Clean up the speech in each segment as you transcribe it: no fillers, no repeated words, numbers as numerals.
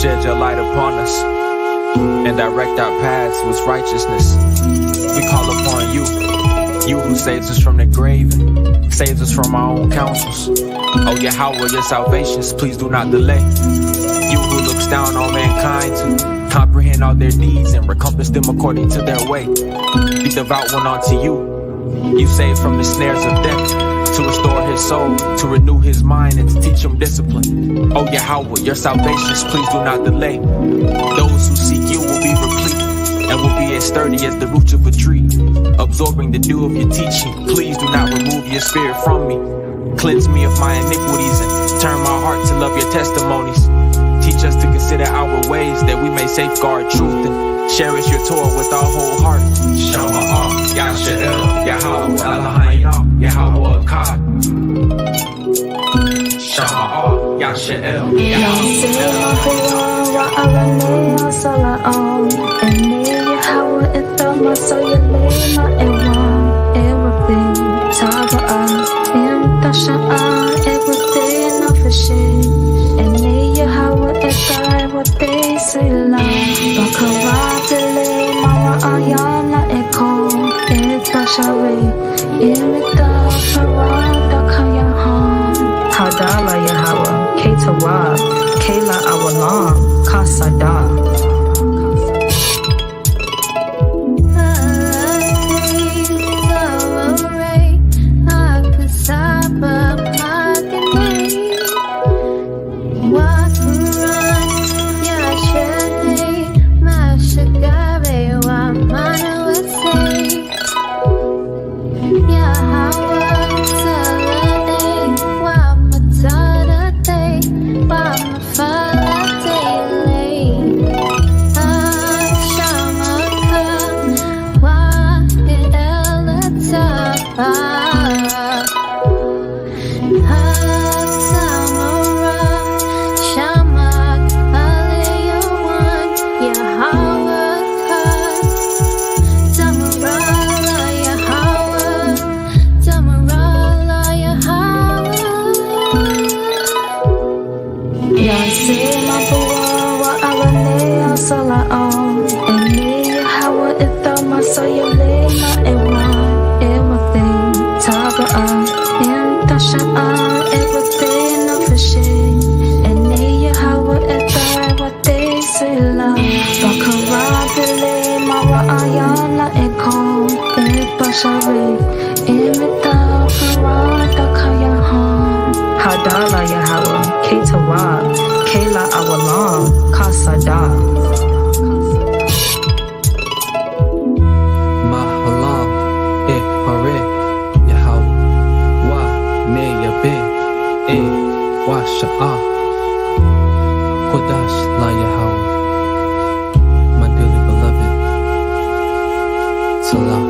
shed your light upon us and direct our paths with righteousness. We call upon you, you who saves us from the grave and saves us from our own counsels. Oh Yahweh, your salvations, please do not delay. You who looks down on mankind to comprehend all their deeds and recompense them according to their way. The devout one unto you. You save from the snares of death, to restore his soul, to renew his mind, and to teach him discipline. Oh Yahweh, your salvations, please do not delay. Those who seek you will be replete, and will be as sturdy as the roots of a tree, absorbing the dew of your teaching. Please do not remove your spirit from me. Cleanse me of my iniquities and turn my heart to love your testimonies. Teach us to consider our ways that we may safeguard truth and cherish your Torah with our whole heart. Shama Yasha'el, Yahweh Elohim, Yahweh Akkad. Shama Yasha'el, Hadala Yahweh, Ketawab, Kela Awalam, Kasada. Hadala Yahweh, Ketawab, Kela Awalam, Kasada. Mahalam, Hare, Yahweh, Wa, Me, Yabe, Wa, Sha'ah, Kodash, La Yahweh, my dearly beloved, Salah.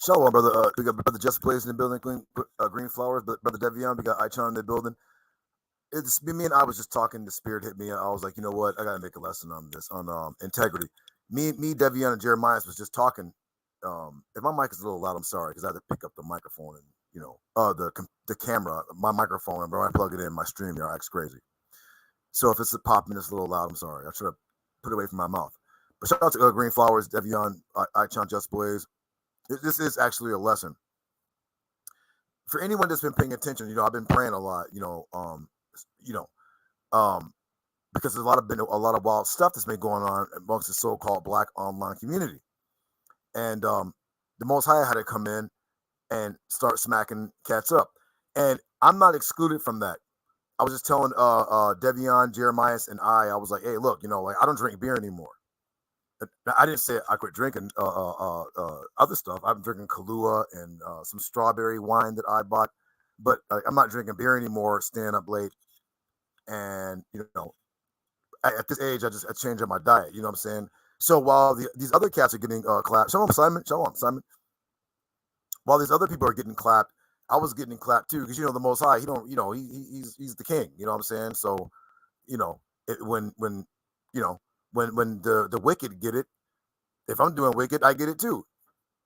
Shalom, brother. We got Brother Just Blaze in the building, Green Flowers. Brother Devion, we got Ichan in the building. It's me and I was just talking. The spirit hit me. I was like, you know what? I gotta make a lesson on this, on integrity. Me, Devion, and Jeremiah was just talking. If my mic is a little loud, I'm sorry, because I had to pick up the microphone and the camera, my microphone, and when I plug it in, my stream there acts crazy. So if it's a popping, it's a little loud. I'm sorry. I should have put it away from my mouth. But shout out to Green Flowers, Devion, Ichan, Just Blaze. This is actually a lesson for anyone that's been paying attention. I've been praying a lot, because there's a lot of wild stuff that's been going on amongst the so-called Black online community, and the Most High had to come in and start smacking cats up, and I'm not excluded from that. I was just telling Devion, Jeremiah, and I was like, hey, look, I don't drink beer anymore. I didn't say I quit drinking other stuff. I'm drinking Kahlua and some strawberry wine that I bought, but I'm not drinking beer anymore, staying up late. And, at this age, I changed up my diet. You know what I'm saying? So while these other cats are getting clapped, Shalom, Simon. While these other people are getting clapped, I was getting clapped too, because, the Most High, he's the king. You know what I'm saying? So, when the wicked get it, If I'm doing wicked, I get it too.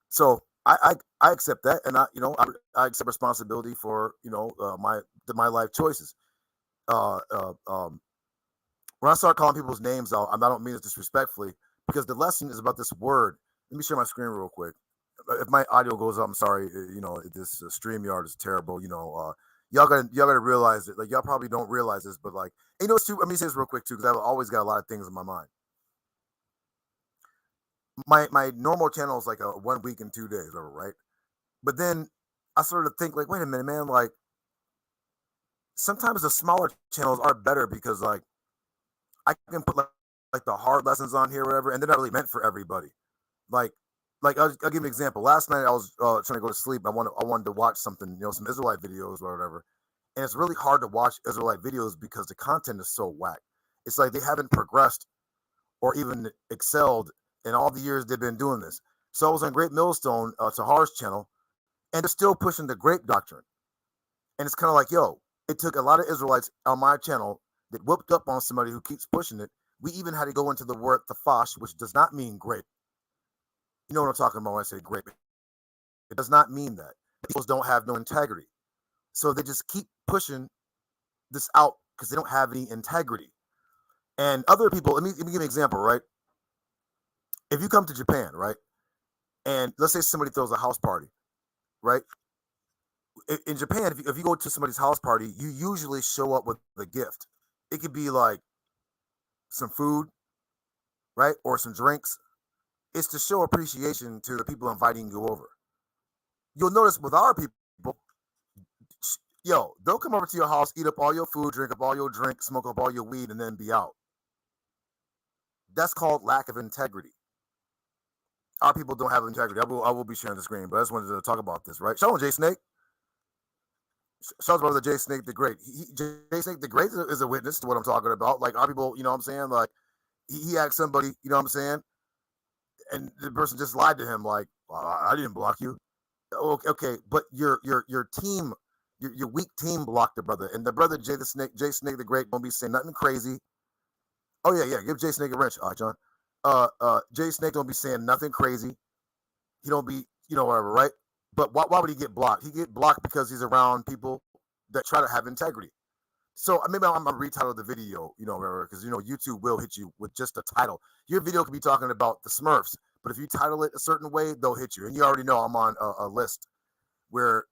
So I accept that, and I accept responsibility for my life choices. Uh, uh, um, when I start calling people's names out, I don't mean it disrespectfully, because the lesson is about this word. Let me share my screen real quick. If my audio goes up, I'm sorry. This StreamYard is terrible. Y'all gotta realize it. Like, y'all probably don't realize this, but like, it's too. Let me say this real quick too, because I've always got a lot of things in my mind. My normal channel is like a 1 week and 2 days, over, right? But then I started to think, like, wait a minute, man. Like, sometimes the smaller channels are better because, like, I can put like the hard lessons on here, or whatever, and they're not really meant for everybody. Like, I'll give you an example. Last night I was trying to go to sleep. I wanted to watch something, some Israelite videos or whatever. And it's really hard to watch Israelite videos because the content is so whack. It's like they haven't progressed or even excelled in all the years they've been doing this. So I was on Great Millstone, Tahar's channel, and they're still pushing the grape doctrine. And it's kind of like, yo, it took a lot of Israelites on my channel that whooped up on somebody who keeps pushing it. We even had to go into the word tafash, which does not mean grape. You know what I'm talking about when I say grape. It does not mean that. People don't have no integrity. So they just keep pushing this out because they don't have any integrity. And other people, let me give you an example, right? If you come to Japan, right, and let's say somebody throws a house party, right? In Japan, if you go to somebody's house party, you usually show up with a gift. It could be like some food, right, or some drinks. It's to show appreciation to the people inviting you over. You'll notice with our people, they'll come over to your house, eat up all your food, drink up all your drink, smoke up all your weed, and then be out. That's called lack of integrity. Our people don't have integrity. I will be sharing the screen, but I just wanted to talk about this, right? Show him, Jay Snake. Shout out to Jay Snake the Great. Jay Snake the Great is a witness to what I'm talking about. Like, our people, you know what I'm saying? Like, he asked somebody, you know what I'm saying? And the person just lied to him, like, I didn't block you. Okay, but your team, your weak team blocked the brother, and the brother Jay Snake the Great, won't be saying nothing crazy. Oh yeah, give Jay Snake a wrench, John. Jay Snake don't be saying nothing crazy. He don't be, whatever, right? But why would he get blocked? He get blocked because he's around people that try to have integrity. So maybe I'm gonna retitle the video, because YouTube will hit you with just a title. Your video could be talking about the Smurfs, but if you title it a certain way, they'll hit you. And you already know I'm on a list where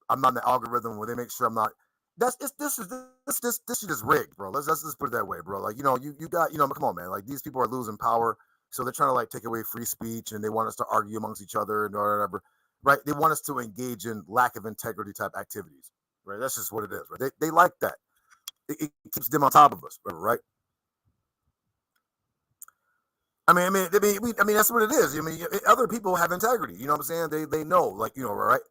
I'm on the algorithm where they make sure I'm not. This shit is rigged, bro. Let's just put it that way, bro. Like, you got, come on, man. Like, these people are losing power, so they're trying to, like, take away free speech, and they want us to argue amongst each other and whatever, right? They want us to engage in lack of integrity type activities, right? That's just what it is, right? They like that. It keeps them on top of us, right? I mean, that's what it is. I mean, other people have integrity. You know what I'm saying? They know, like, right?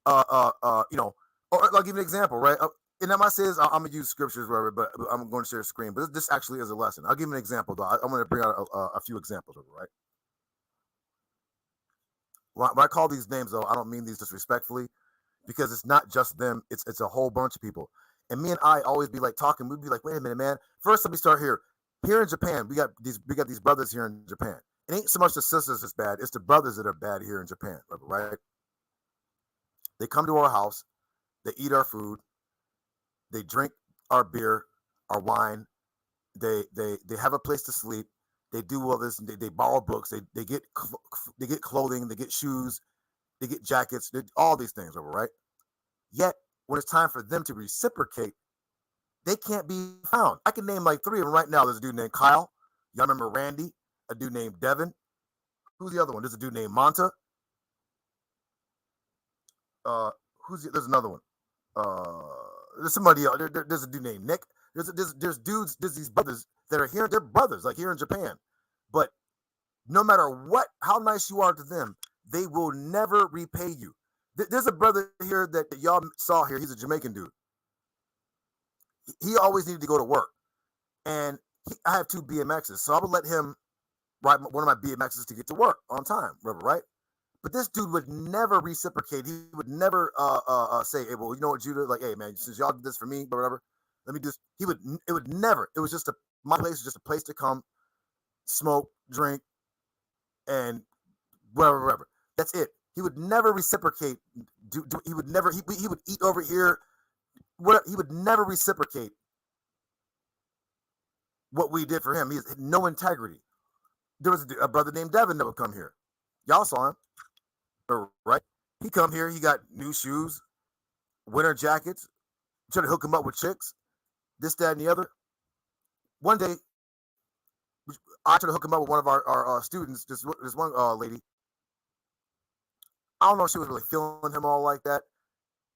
Or I'll give you an example, right? And now my says I'm gonna use scriptures, whatever, but I'm going to share a screen. But this actually is a lesson. I'll give you an example, though. I'm going to bring out a few examples of it, right? When I call these names, though, I don't mean these disrespectfully, because it's not just them. It's a whole bunch of people. And me and I always be like talking. We'd be like, wait a minute, man. First, let me start here. Here in Japan, we got these brothers here in Japan. It ain't so much the sisters that's bad. It's the brothers that are bad here in Japan, right? They come to our house. They eat our food. They drink our beer, our wine. They have a place to sleep. They do all this. They borrow books. They get clothing. They get shoes. They get jackets. All these things, right? Yet when it's time for them to reciprocate, they can't be found. I can name like 3 of them right now. There's a dude named Kyle. Y'all remember Randy? A dude named Devin. Who's the other one? There's a dude named Monta. There's another one. There's somebody else. There's a dude named Nick. There's dudes. There's these brothers that are here. They're brothers, like here in Japan. But no matter how nice you are to them, they will never repay you. There's a brother here that y'all saw here. He's a Jamaican dude. He always needed to go to work, and I have 2 BMXs, so I would let him ride one of my BMXs to get to work on time, right? But this dude would never reciprocate. He would never say, "Hey, well, you know what, Judah? Like, hey, man, since y'all did this for me, or whatever, let me do this." It would never. It was just my place was just a place to come, smoke, drink, and whatever. That's it. He would never reciprocate. He would never. He would eat over here. What he would never reciprocate what we did for him. He has no integrity. There was a brother named Devin that would come here. Y'all saw him, right? He come here. He got new shoes, winter jackets. Trying to hook him up with chicks, this, that, and the other. One day, I tried to hook him up with one of our students. This one lady. I don't know if she was really feeling him all like that,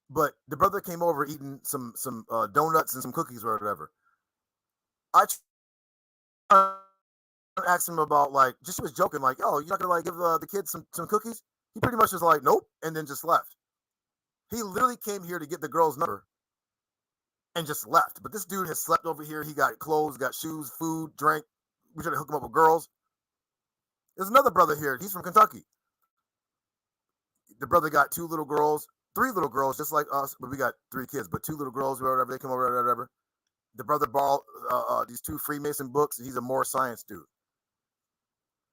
but the brother came over eating some donuts and some cookies or whatever. I asked him about she was joking "Oh, you're not gonna give the kids some cookies?" He pretty much was like, "Nope," and then just left. He literally came here to get the girl's number and just left. But this dude has slept over here. He got clothes, got shoes, food, drink. We tried to hook him up with girls. There's another brother here. He's from Kentucky. The brother got 3 little girls, just like us, but we got 3 kids, but 2 little girls, whatever. They come over, whatever. The brother borrowed these 2 Freemason books. He's a more science dude.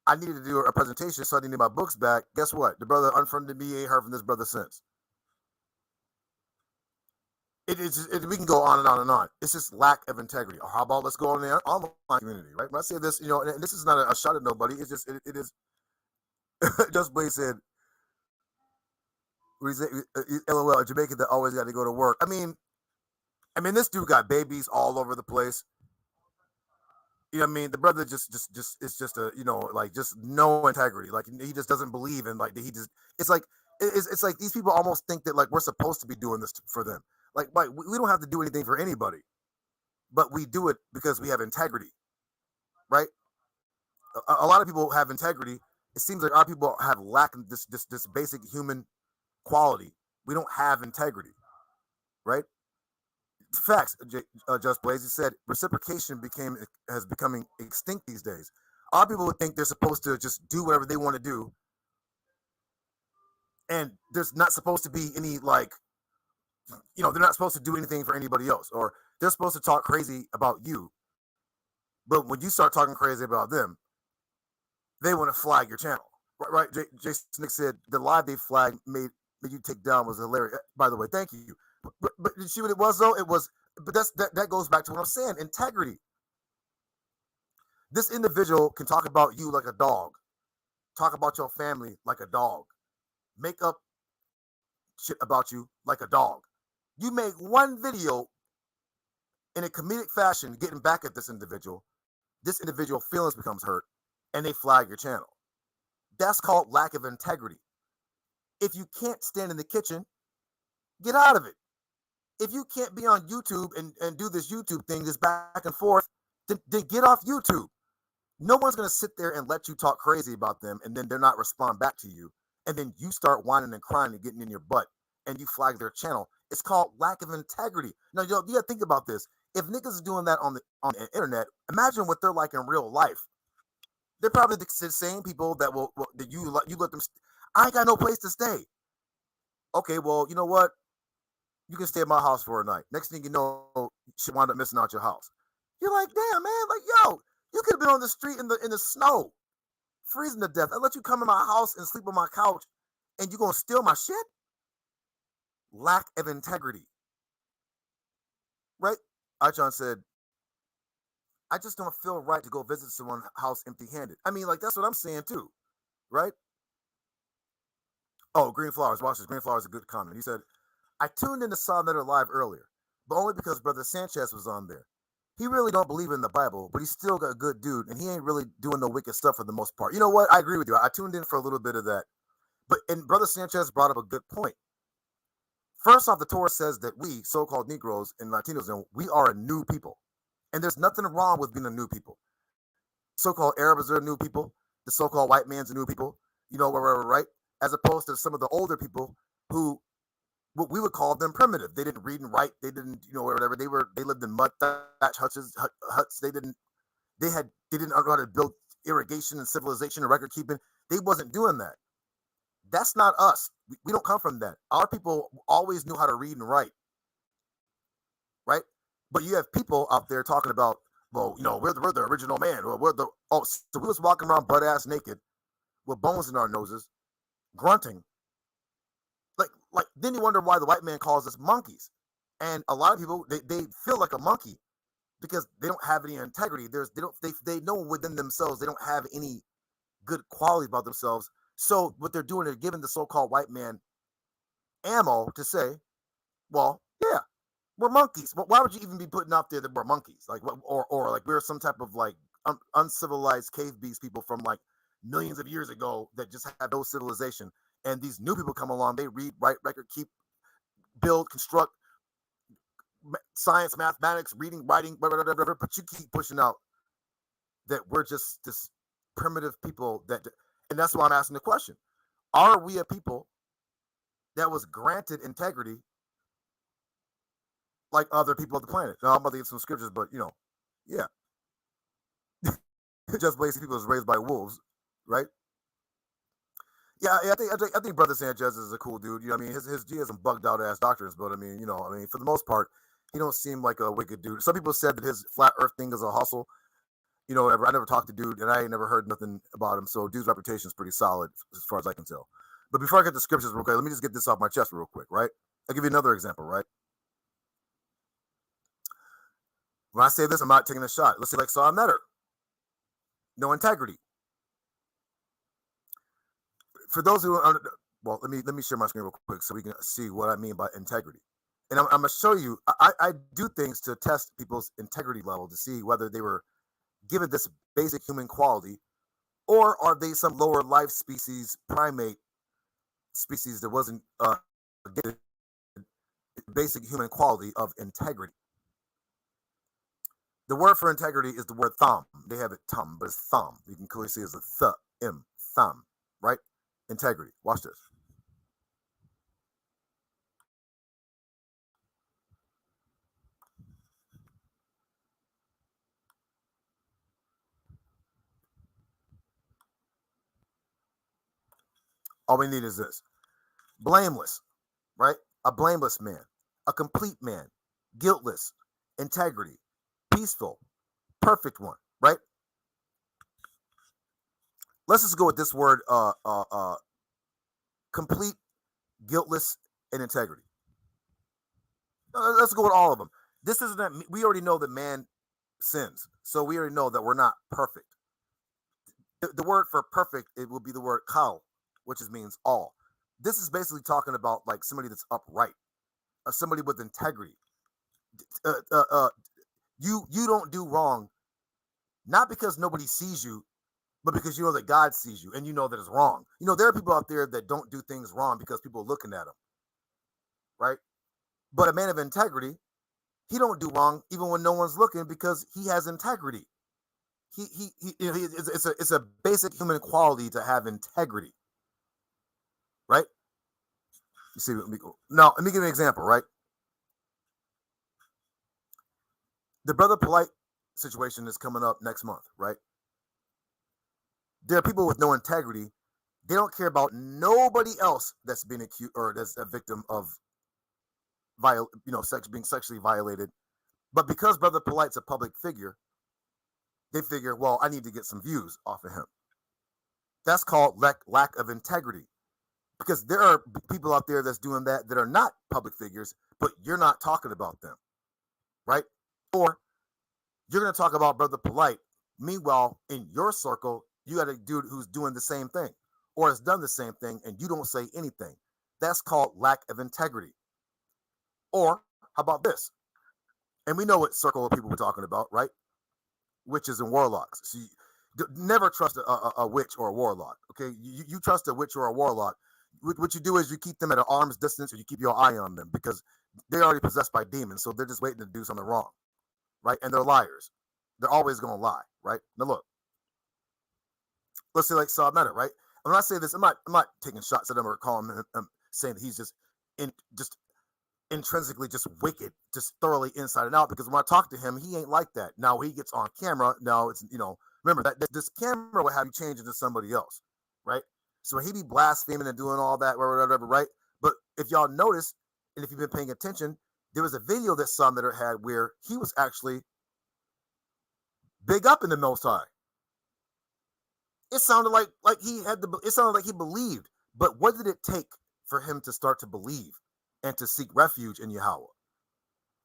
I needed to do a presentation, so I needed my books back. Guess what? The brother unfriended me. Ain't heard from this brother since. We can go on and on and on. It's just lack of integrity. Or how about let's go on the online community, right? When I say this, and this is not a shot at nobody. It's just it is. Just Blaze said, "LOL, a Jamaican that always got to go to work." I mean, this dude got babies all over the place. You know what I mean? The brother just it's just a just no integrity. Like he just doesn't believe in it's like these people almost think that we're supposed to be doing this for them. We don't have to do anything for anybody, but we do it because we have integrity, right? A lot of people have integrity. It seems like our people have lack of this basic human quality. We don't have integrity, right? Facts. Just Blaze, he said reciprocation has becoming extinct these days. Our people would think they're supposed to just do whatever they want to do, and there's not supposed to be any they're not supposed to do anything for anybody else, or they're supposed to talk crazy about you. But when you start talking crazy about them, they want to flag your channel, right? Jason Nick said the live they flagged made you take down was hilarious. By the way, thank you. But you see what it was though? It was, but that goes back to what I'm saying. Integrity. This individual can talk about you like a dog, talk about your family like a dog, make up shit about you like a dog. You make one video in a comedic fashion getting back at this individual feelings becomes hurt, and they flag your channel. That's called lack of integrity. If you can't stand in the kitchen, get out of it. If you can't be on YouTube and do this YouTube thing, this back and forth, then get off YouTube. No one's going to sit there and let you talk crazy about them, and then they're not respond back to you. And then you start whining and crying and getting in your butt, and you flag their channel. It's called lack of integrity. Now, you got to think about this. If niggas is doing that on the internet, imagine what they're like in real life. They're probably the same people that that you let them. I ain't got no place to stay. Okay, well, you know what? You can stay at my house for a night. Next thing you know, she wound up missing out your house. You're like, damn, man, yo, you could have been on the street in the snow, freezing to death. I let you come in my house and sleep on my couch, and you gonna steal my shit? Lack of integrity, right? John said, I just don't feel right to go visit someone's house empty-handed. I mean, that's what I'm saying too, right? Oh, Green Flowers. Watch this. Green Flowers is a good comment. He said, I tuned in to Saw Another Live earlier, but only because Brother Sanchez was on there. He really don't believe in the Bible, but he's still a good dude, and he ain't really doing no wicked stuff for the most part. You know what? I agree with you. I tuned in for a little bit of that. And Brother Sanchez brought up a good point. First off, the Torah says that we, so-called Negroes and Latinos, we are a new people. And there's nothing wrong with being a new people. So-called Arabs are new people. The so-called white man's a new people. Right? As opposed to some of the older people who, what we would call them primitive. They didn't read and write. They didn't, whatever. They lived in mud thatch huts. They didn't know how to build irrigation and civilization and record keeping. They wasn't doing that. That's not us. We don't come from that. Our people always knew how to read and write. Right? But you have people out there talking about, well, we're the original man. So we was walking around butt ass naked with bones in our noses, grunting. Like then you wonder why the white man calls us monkeys. And a lot of people they feel like a monkey because they don't have any integrity. They know within themselves they don't have any good qualities about themselves. So what they're doing, they're giving the so-called white man ammo to say, well, yeah, we're monkeys. Why would you even be putting out there that we're monkeys? Like, or like we're some type of like uncivilized cave beast people from like millions of years ago that just have no civilization. And these new people come along, they read, write, record, keep, build, construct, science, mathematics, reading, writing, whatever. But you keep pushing out that we're just this primitive people and that's why I'm asking the question: are we a people that was granted integrity like other people of the planet? Now I'm about to get some scriptures, but yeah, just lazy people was raised by wolves, right? Yeah, I think Brother Sanchez is a cool dude. I mean, he has some bugged out ass doctrines, but I mean, for the most part, he don't seem like a wicked dude. Some people said that his flat Earth thing is a hustle. I never talked to dude, and I ain't never heard nothing about him. So dude's reputation is pretty solid as far as I can tell. But before I get the scriptures real quick, let me just get this off my chest real quick, right? I'll give you another example, right? When I say this, I'm not taking a shot. Let's say like Saw Netter. No integrity. For those who are, well, let me share my screen real quick so we can see what I mean by integrity. And I'm going to show you, I do things to test people's integrity level to see whether they were given this basic human quality, or are they some lower life species, primate species that wasn't given basic human quality of integrity. The word for integrity is the word thumb. They have it tum, but it's thumb. You can clearly see it's a thumb, right? Integrity. Watch this. All we need is this. Blameless, right? A blameless man, a complete man, guiltless, integrity, peaceful, perfect one, right? Let's just go with this word, complete, guiltless, and integrity. Let's go with all of them. This isn't, we already know that man sins, so we already know that we're not perfect. The word for perfect, it will be the word kal, which means all. This is basically talking about like somebody that's upright, somebody with integrity. You don't do wrong, not because nobody sees you, but because you know that God sees you and you know that it's wrong. There are people out there that don't do things wrong because people are looking at them, right? But a man of integrity, he don't do wrong even when no one's looking because he has integrity. It's a basic human quality to have integrity, right? You see, now let me give you an example, right? The Brother Polite situation is coming up next month, right? There are people with no integrity. They don't care about nobody else that's being accused or that's a victim of being sexually violated. But because Brother Polite's a public figure, they figure, well, I need to get some views off of him. That's called lack of integrity. Because there are people out there that's doing that are not public figures, but you're not talking about them, right? Or you're going to talk about Brother Polite. Meanwhile, in your circle, you got a dude who's doing the same thing or has done the same thing, and you don't say anything. That's called lack of integrity. Or how about this? And we know what circle of people we're talking about, right? Witches and warlocks. So never trust a witch or a warlock, okay? You trust a witch or a warlock. What you do is you keep them at an arm's distance, or you keep your eye on them because they're already possessed by demons, so they're just waiting to do something wrong, right? And they're liars. They're always going to lie, right? Now look, let's say like Saw Netter, right? When I say this, I'm not taking shots at him or calling him saying that he's just intrinsically just wicked, just thoroughly inside and out. Because when I talk to him, he ain't like that. Now he gets on camera. Now it's remember that this camera will have you change into somebody else, right? So he be blaspheming and doing all that, whatever, right? But if y'all notice, and if you've been paying attention, there was a video that Saw Netter had where he was actually big up in the Most High. It sounded like it sounded like he believed. But what did it take for him to start to believe and to seek refuge in Yahweh?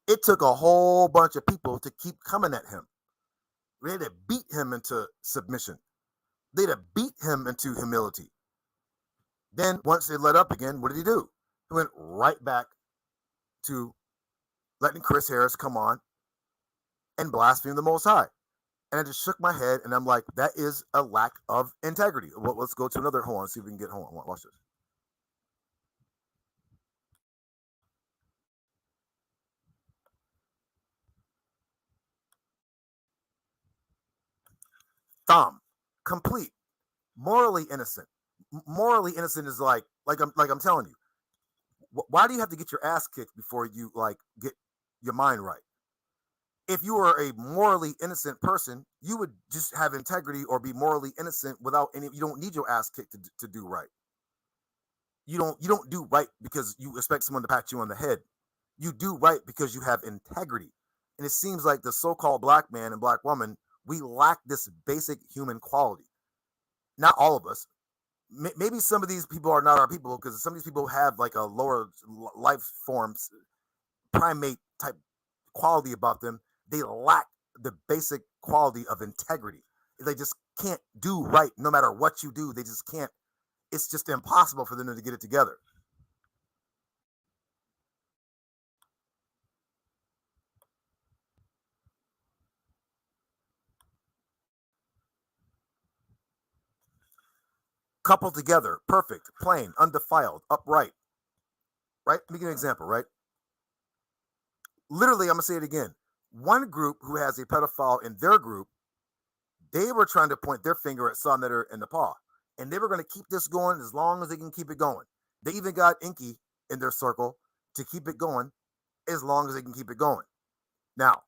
It took a whole bunch of people to keep coming at him. They had to beat him into submission. They had to beat him into humility. Then once it let up again, what did he do? He went right back to letting Chris Harris come on and blaspheme the Most High. And I just shook my head, and I'm like, that is a lack of integrity. Well, let's go to another. Hold on, see if we can get. Hold on, watch this. Thumb, complete, morally innocent. Morally innocent is like I'm telling you. Why do you have to get your ass kicked before you get your mind right? If you were a morally innocent person, you would just have integrity or be morally innocent without any. You don't need your ass kicked to do right. You don't do right because you expect someone to pat you on the head. You do right because you have integrity. And it seems like the so-called black man and black woman, we lack this basic human quality. Not all of us. Maybe some of these people are not our people because some of these people have like a lower life forms, primate type quality about them. They lack the basic quality of integrity. They just can't do right no matter what you do. They just can't. It's just impossible for them to get it together. Coupled together, perfect, plain, undefiled, upright. Right? Let me give you an example, right? Literally, I'm going to say it again. One group who has a pedophile in their group, they were trying to point their finger at Sonnetter and Nepal. And they were going to keep this going as long as they can keep it going. They even got Inky in their circle to keep it going as long as they can keep it going. Now,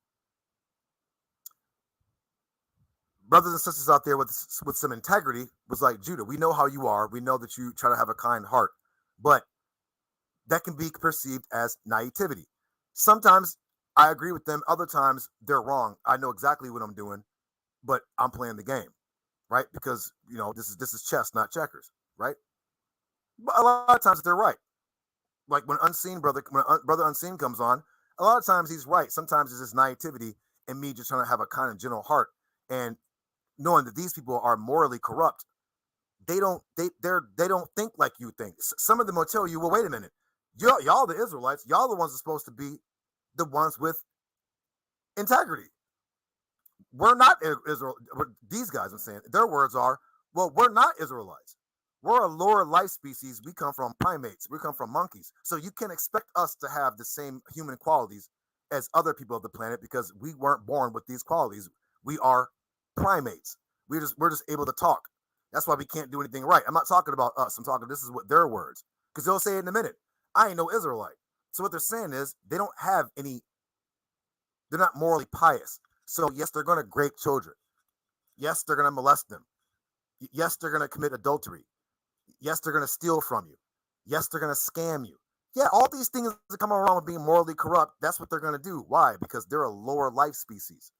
brothers and sisters out there with some integrity was like, Judah, we know how you are. We know that you try to have a kind heart. But that can be perceived as naivety. Sometimes I agree with them. Other times they're wrong. I know exactly what I'm doing, but I'm playing the game, right? Because, this is chess, not checkers, right? But a lot of times they're right. Like when Brother Unseen comes on, a lot of times he's right. Sometimes it's just naivety and me just trying to have a kind of gentle heart and knowing that these people are morally corrupt. They don't think like you think. Some of them will tell you, well, wait a minute. Y'all the Israelites, y'all the ones are supposed to be the ones with integrity. We're not Israel. These guys, I'm saying, their words are, well, we're not Israelites. We're a lower life species. We come from primates. We come from monkeys. So you can expect us to have the same human qualities as other people of the planet because we weren't born with these qualities. We are primates. We're just able to talk. That's why we can't do anything right. I'm not talking about us. I'm talking, this is what their words. Because they'll say it in a minute. I ain't no Israelite. So what they're saying is they don't have any, they're not morally pious. So yes, they're going to rape children. Yes, they're going to molest them. Yes, they're going to commit adultery. Yes, they're going to steal from you. Yes, they're going to scam you. Yeah, all these things that come around with being morally corrupt, that's what they're going to do. Why? Because they're a lower life species.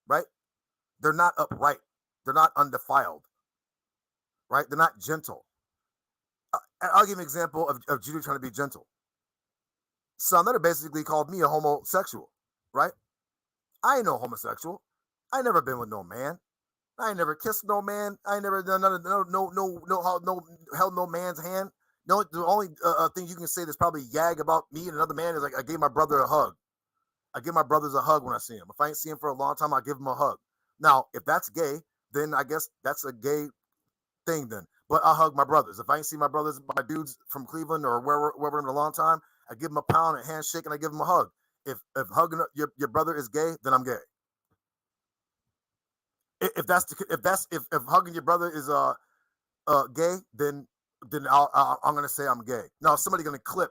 Right? They're not upright. They're not undefiled. Right? They're not gentle. I'll give you an example of Judah trying to be gentle. Sonnetter basically called me a homosexual, right? I ain't no homosexual. I never been with no man. I ain't never kissed no man. I ain't never done held no man's hand. No, the only thing you can say that's probably yag about me and another man is like I gave my brother a hug. I give my brothers a hug when I see him. If I ain't seen him for a long time, I give him a hug. Now, if that's gay, then I guess that's a gay thing then. But I hug my brothers. If I ain't seen my brothers, my dudes from Cleveland or wherever in a long time, I give them a pound, a handshake, and I give them a hug. If hugging your brother is gay, then I'm gay. If hugging your brother is gay, then I'm gonna say I'm gay. Now, if somebody gonna clip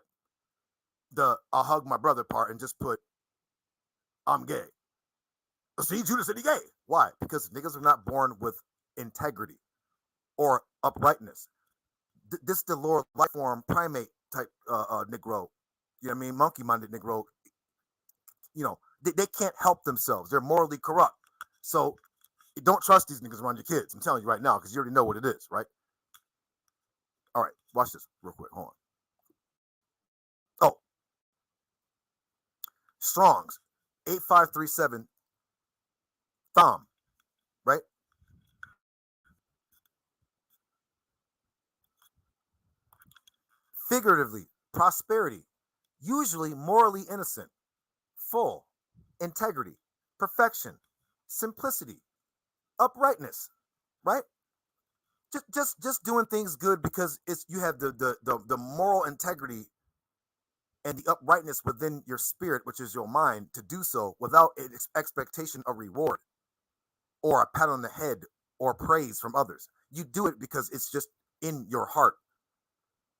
the I'll hug my brother part and just put I'm gay. See, Judah said he gay. Why? Because niggas are not born with integrity or uprightness. This is the lower life form primate type Negro. You know what I mean? Monkey-minded Negro. They can't help themselves. They're morally corrupt. So Don't trust these niggas around your kids. I'm telling you right now, because you already know what it is, right? All right, watch this real quick. Hold on. Oh, Strong's 8537 thumb, right? Figuratively, prosperity, usually morally innocent, full, integrity, perfection, simplicity, uprightness, right? Just doing things good because it's you have the moral integrity and the uprightness within your spirit, which is your mind, to do so without an expectation of reward or a pat on the head or praise from others. You do it because it's just in your heart,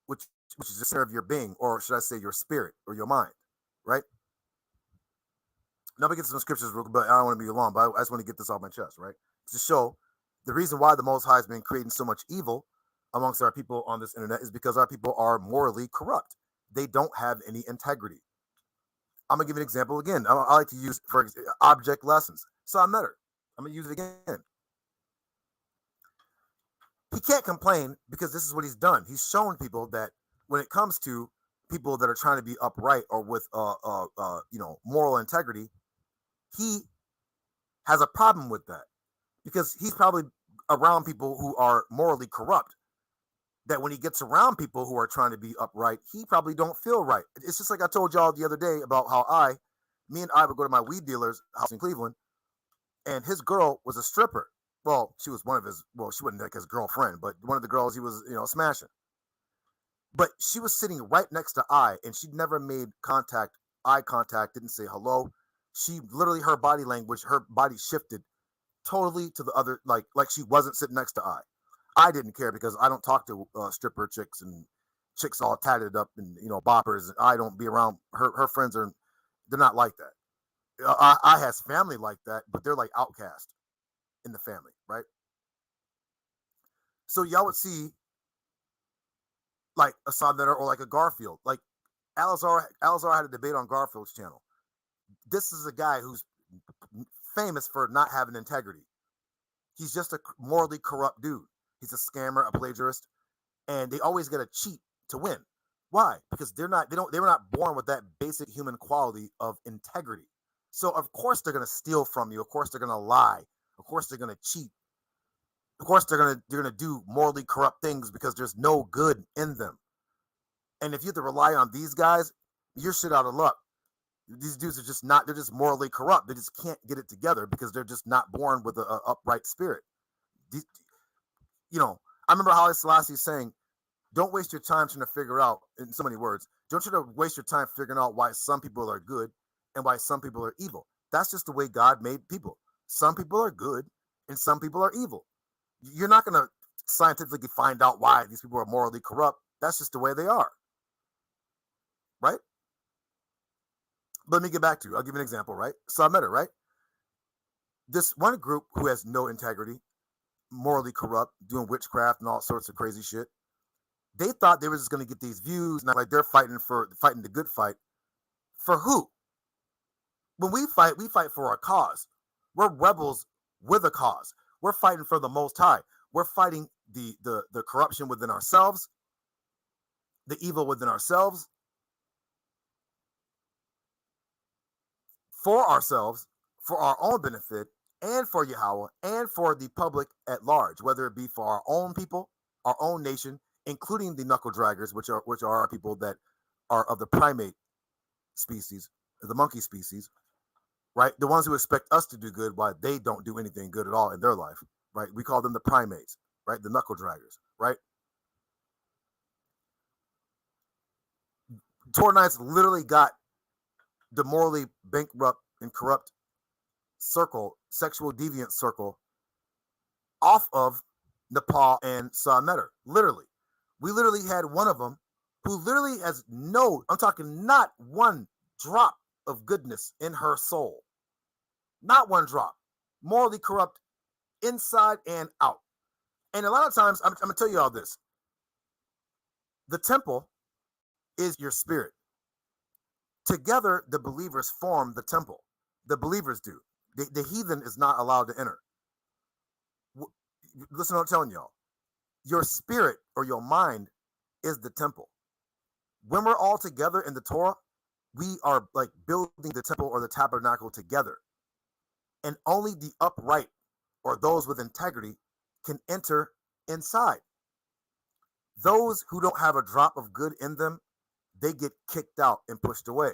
which is the center of your being, or should I say your spirit or your mind, right? Now we get to some scriptures, but I don't want to be long, but I just want to get this off my chest, right? To show the reason why the Most High has been creating so much evil amongst our people on this internet is because our people are morally corrupt. They don't have any integrity. I'm gonna give you an example again. I like to use for object lessons. So I'm better. I'm gonna use it again. He can't complain because this is what he's done. He's shown people that when it comes to people that are trying to be upright or with moral integrity, he has a problem with that because he's probably around people who are morally corrupt. That when he gets around people who are trying to be upright, he probably don't feel right. It's just like I told y'all the other day about how me and I would go to my weed dealer's house in Cleveland, and his girl was a stripper. Well, she was one of his. Well, she wasn't like his girlfriend, but one of the girls he was, smashing. But she was sitting right next to and she never made eye contact, didn't say hello. She literally, her body language, her body shifted totally to the other, like she wasn't sitting next to I didn't care because I don't talk to stripper chicks and chicks all tatted up and boppers. I don't be around her friends they're not like that. I has family like that, but they're like outcast in the family, right? So y'all would see like a Sodnetter or like a Garfield. Like Alazar had a debate on Garfield's channel. This is a guy who's famous for not having integrity. He's just a morally corrupt dude. He's a scammer, a plagiarist, and they always got to cheat to win. Why? Because they were not born with that basic human quality of integrity. So of course they're going to steal from you. Of course they're going to lie. Of course they're going to cheat. Of course they're going to do morally corrupt things because there's no good in them. And if you have to rely on these guys, you're shit out of luck. These dudes are they're just morally corrupt. They just can't get it together because they're just not born with an upright spirit. I remember Haile Selassie saying, don't waste your time trying to figure out, in so many words, don't try to waste your time figuring out why some people are good and why some people are evil. That's just the way God made people. Some people are good and some people are evil. You're not going to scientifically find out why these people are morally corrupt. That's just the way they are. Right? Let me get back to you. I'll give you an example, right? So I met her, right? This one group who has no integrity, morally corrupt, doing witchcraft and all sorts of crazy shit. They thought they were just going to get these views, not like they're fighting the good fight. For who? When we fight for a cause. We're rebels with a cause. We're fighting for the Most High. We're fighting the corruption within ourselves, the evil within ourselves, for ourselves, for our own benefit, and for Yahweh, and for the public at large, whether it be for our own people, our own nation, including the knuckle draggers, which are our people that are of the primate species, the monkey species, right? The ones who expect us to do good while they don't do anything good at all in their life, right? We call them the primates, right? The knuckle draggers, right? Tornites literally got the morally bankrupt and corrupt circle, sexual deviant circle, off of Nepal and Sameter. Literally. We literally had one of them who literally has I'm talking not one drop of goodness in her soul. Not one drop. Morally corrupt inside and out. And a lot of times, I'm going to tell you all this. The temple is your spirit. Together, the believers form the temple. The believers do. The heathen is not allowed to enter. listen to what I'm telling y'all. Your spirit or your mind is the temple. When we're all together in the Torah, we are like building the temple or the tabernacle together. And only the upright or those with integrity can enter inside. Those who don't have a drop of good in them, they get kicked out and pushed away.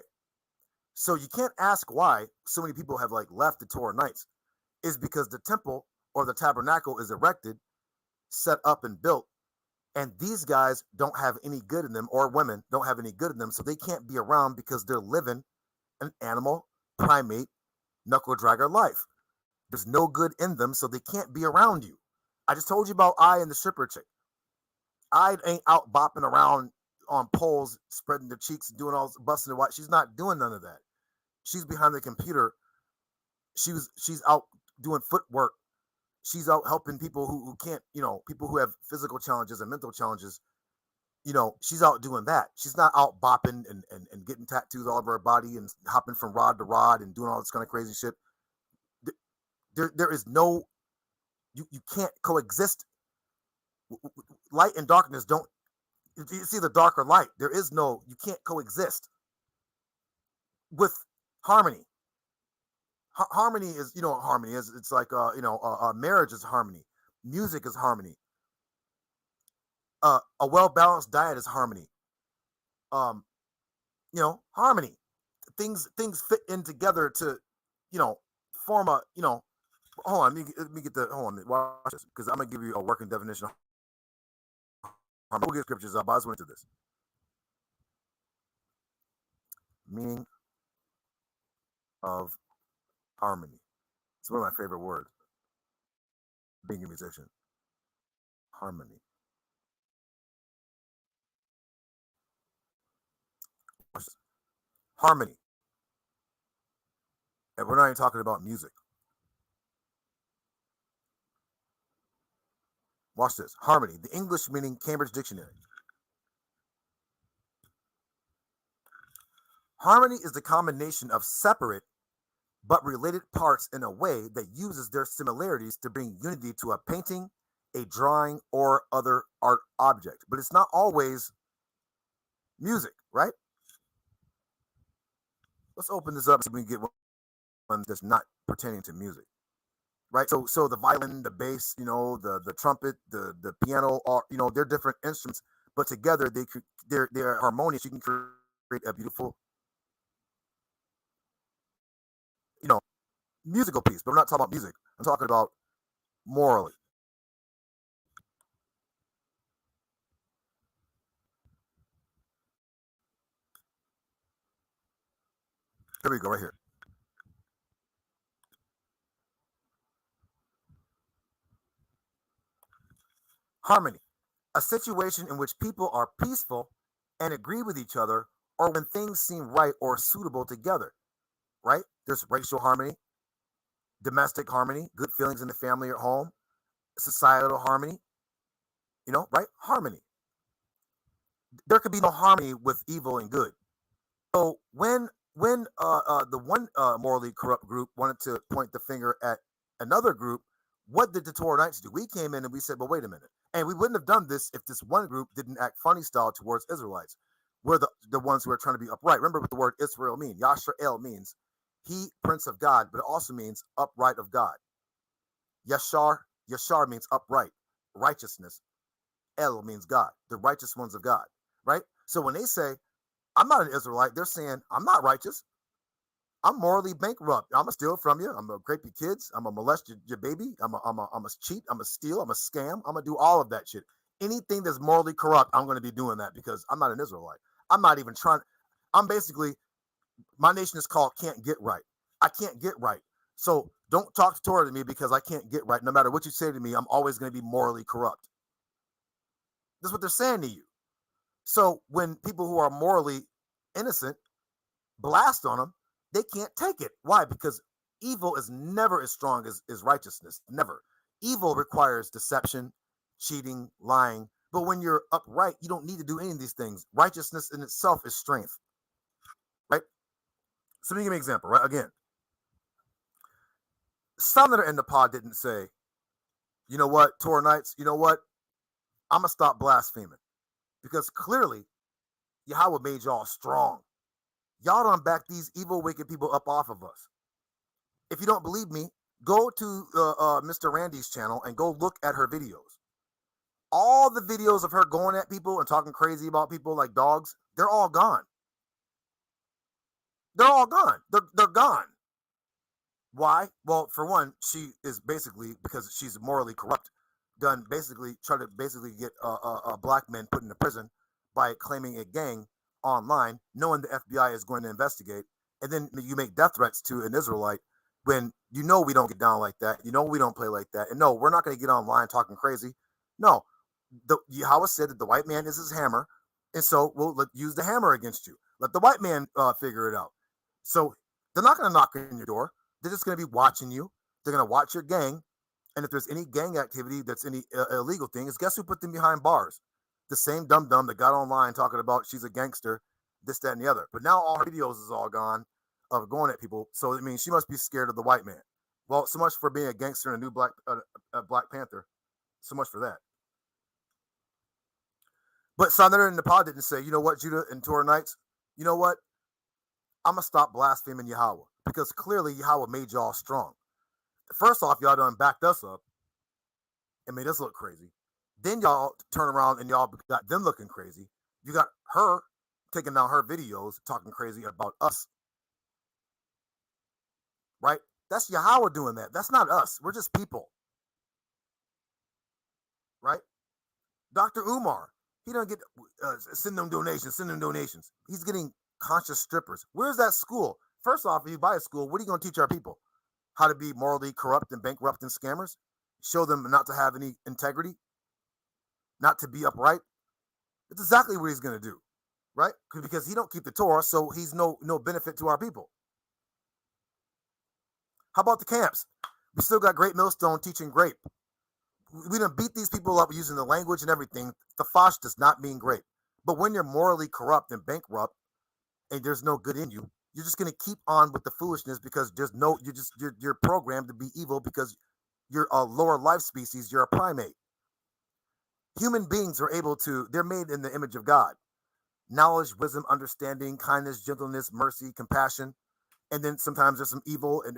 So you can't ask why so many people have like left the Torah nights. Is because the temple or the tabernacle is erected, set up and built, and these guys don't have any good in them, or women don't have any good in them, so they can't be around because they're living an animal, primate, knuckle dragger life. There's no good in them, so they can't be around you. I just told you about I and the stripper chick. I ain't out bopping around on poles, spreading their cheeks, doing all busting their white. She's not doing none of that. She's behind the computer. She's out doing footwork. She's out helping people who can't, people who have physical challenges and mental challenges. She's out doing that. She's not out bopping and getting tattoos all over her body and hopping from rod to rod and doing all this kind of crazy shit. There is no, you can't coexist. Light and darkness don't, it's either dark or light. There is no, you can't coexist with harmony. Harmony is, harmony is, it's like, marriage is harmony. Music is harmony. A well-balanced diet is harmony. Harmony. Things fit in together to, form a, hold on, let me get watch this, because I'm going to give you a working definition. We'll get scriptures up, I just went to this. Meaning of harmony. It's one of my favorite words. Being a musician. Harmony. Harmony. And we're not even talking about music. Watch this. Harmony. The English meaning Cambridge Dictionary. Harmony is the combination of separate but related parts in a way that uses their similarities to bring unity to a painting, a drawing, or other art object. But it's not always music, right? Let's open this up so we can get one that's not pertaining to music, right? So the violin, the bass, the trumpet, the piano, are, they're different instruments, but together they're harmonious. You can create a beautiful, musical piece. But we're not talking about music. I'm talking about morally. Here we go, right here. Harmony, a situation in which people are peaceful and agree with each other, or when things seem right or suitable together, right? There's racial harmony, domestic harmony, good feelings in the family or home, societal harmony, right? Harmony. There could be no harmony with evil and good. So when the one morally corrupt group wanted to point the finger at another group, what did the Torah Knights do? We came in and we said, well, wait a minute. And we wouldn't have done this if this one group didn't act funny style towards Israelites. We're the ones who are trying to be upright. Remember what the word Israel means. Yashrael means he, prince of God, but it also means upright of God. Yashar means upright, righteousness. El means God, the righteous ones of God, right? So when they say, I'm not an Israelite, they're saying, I'm not righteous. I'm morally bankrupt. I'm going to steal from you. I'm going to rape your kids. I'm going to molest your baby. I'm going to cheat. I'm going to steal. I'm going to scam. I'm going to do all of that shit. Anything that's morally corrupt, I'm going to be doing that because I'm not an Israelite. I'm not even trying. I'm basically, my nation is called can't get right. I can't get right. So don't talk to Torah to me because I can't get right. No matter what you say to me, I'm always going to be morally corrupt. That's what they're saying to you. So when people who are morally innocent blast on them, they can't take it. Why? Because evil is never as strong as righteousness. Never. Evil requires deception, cheating, lying. But when you're upright, you don't need to do any of these things. Righteousness in itself is strength. Right? So let me give you an example, right? Again, some that are in the pod didn't say, You know what, Torah Knights, you know what? I'm going to stop blaspheming because clearly Yahweh made y'all strong. Y'all done back these evil, wicked people up off of us. If you don't believe me, go to Mr. Randy's channel and go look at her videos. All the videos of her going at people and talking crazy about people like dogs, they're all gone. They're all gone. They're gone. Why? Well, for one, she is basically, because she's morally corrupt, try to get black men put into prison by claiming a gang online, knowing the FBI is going to investigate, and then you make death threats to an Israelite when you know we don't get down like that, you know we don't play like that, and no, we're not going to get online talking crazy. No, Yahweh said that the white man is his hammer, and so we'll use the hammer against you. Let the white man figure it out. So they're not going to knock on your door. They're just going to be watching you. They're going to watch your gang. And if there's any gang activity that's any illegal things, guess who put them behind bars? The same dum-dum that got online talking about she's a gangster, this, that, and the other. But now all her videos is all gone of going at people. So it means she must be scared of the white man. Well, so much for being a gangster and a new Black Panther. So much for that. But Sonder and Nepal didn't say, you know what, Judah and Torah Knights, you know what? I'm going to stop blaspheming Yahweh because clearly Yahweh made y'all strong. First off, y'all done backed us up and made us look crazy. Then y'all turn around and y'all got them looking crazy. You got her taking down her videos, talking crazy about us. Right? That's Yahweh doing that. That's not us. We're just people. Right? Dr. Umar, he doesn't get send them donations. He's getting conscious strippers. Where's that school? First off, if you buy a school, what are you going to teach our people? How to be morally corrupt and bankrupt and scammers? Show them not to have any integrity? Not to be upright? That's exactly what he's going to do, right? Because he don't keep the Torah, so he's no benefit to our people. How about the camps? We still got Great Millstone teaching grape. We done beat these people up using the language and everything. The fash does not mean grape. But when you're morally corrupt and bankrupt and there's no good in you, you're just going to keep on with the foolishness because you're programmed to be evil because you're a lower life species. You're a primate. Human beings are they're made in the image of God. Knowledge, wisdom, understanding, kindness, gentleness, mercy, compassion. And then sometimes there's some evil and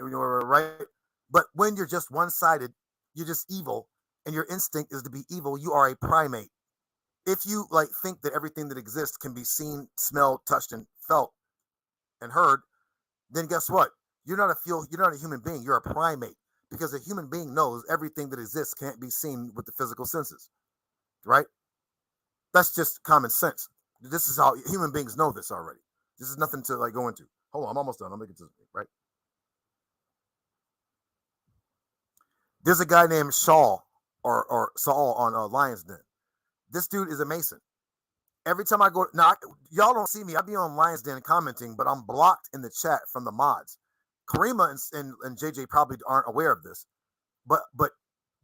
right. But when you're just one-sided, you're just evil and your instinct is to be evil. You are a primate. If you think that everything that exists can be seen, smelled, touched, and felt and heard, then guess what? You're not a human being. You're a primate because a human being knows everything that exists can't be seen with the physical senses, right? That's just common sense. This is how human beings know this already. This is nothing to go into. Hold on, I'm almost done. I'll make it to right. There's a guy named Shaw or Saul on Lion's Den. This dude is a Mason. Every time I go, now y'all don't see me. I be on Lion's Den commenting, but I'm blocked in the chat from the mods. Karima and JJ probably aren't aware of this, but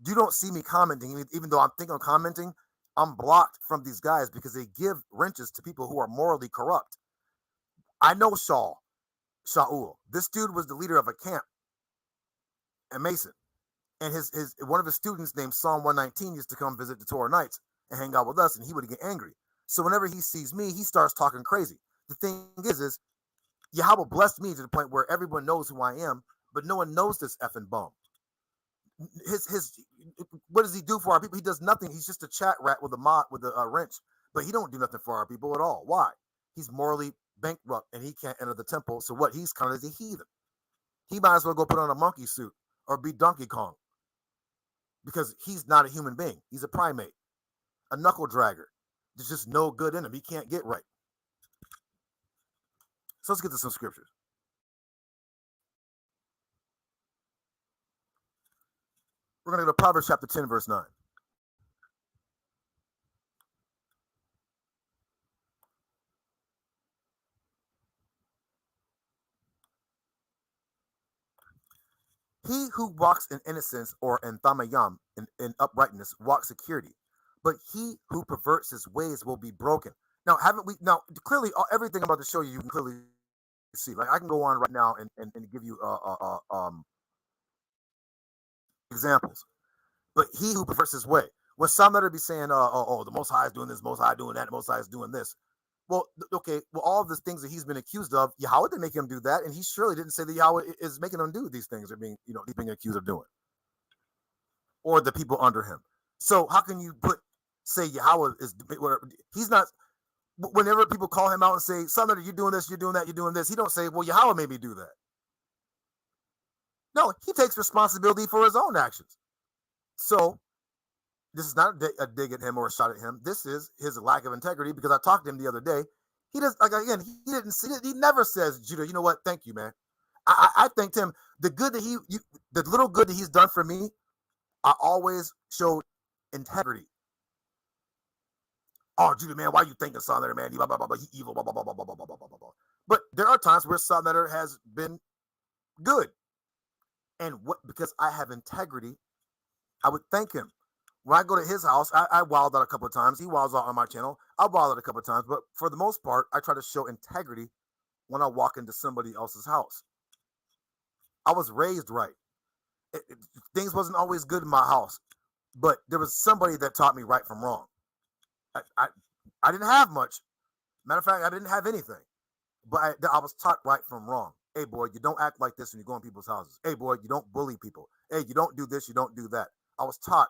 you don't see me commenting, even though I'm thinking of commenting. I'm blocked from these guys because they give wrenches to people who are morally corrupt. I know Shaul. This dude was the leader of a camp, a Mason, and his one of his students named Psalm 119 used to come visit the Torah Knights and hang out with us, and he would get angry. So whenever he sees me, he starts talking crazy. The thing is Yahweh blessed me to the point where everyone knows who I am, but no one knows this effing bum. What does he do for our people? He does nothing. He's just a chat rat with a wrench, but he don't do nothing for our people at all. Why? He's morally bankrupt and he can't enter the temple. So what? He's kind of a heathen. He might as well go put on a monkey suit or be Donkey Kong because he's not a human being. He's a primate, a knuckle dragger. There's just no good in him. He can't get right. So let's get to some scriptures. We're going to go to Proverbs chapter 10, verse 9. He who walks in innocence or in thamayam, in uprightness, walks security. But he who perverts his ways will be broken. Now, clearly, everything I'm about to show you, you can clearly see. I can go on right now and give you examples. But he who perverts his way. When some that be saying, the Most High is doing this, Most High doing that, the Most High is doing this. Well, okay, well, all of the things that he's been accused of, Yahweh didn't make him do that, and he surely didn't say that Yahweh is making him do these things, or being, he's being accused of doing, or the people under him. So how can you say Yahweh is whatever? He's not. Whenever people call him out and say, "Son, you're doing this, you're doing that, you're doing this," he don't say, "Well, Yahweh made me do that." No, he takes responsibility for his own actions. So this is not a dig at him or a shot at him. This is his lack of integrity, because I talked to him the other day. He does, like, again, he didn't see it. He never says, "Judah, you know what? Thank you, man. I thanked him. The good that the little good that he's done for me, I always showed integrity. Oh, Judah, man, why are you thinking Son Letter, man? He blah, blah, blah, blah, he evil, blah, blah, blah, blah, blah, blah, blah, blah, blah. But there are times where Son Letter has been good. And because I have integrity, I would thank him. When I go to his house, I wild out a couple of times. He wilds out on my channel. I wild out a couple of times. But for the most part, I try to show integrity when I walk into somebody else's house. I was raised right. Things wasn't always good in my house, but there was somebody that taught me right from wrong. I didn't have much. Matter of fact, I didn't have anything. But I was taught right from wrong. Hey, boy, you don't act like this when you go in people's houses. Hey, boy, you don't bully people. Hey, you don't do this, you don't do that. I was taught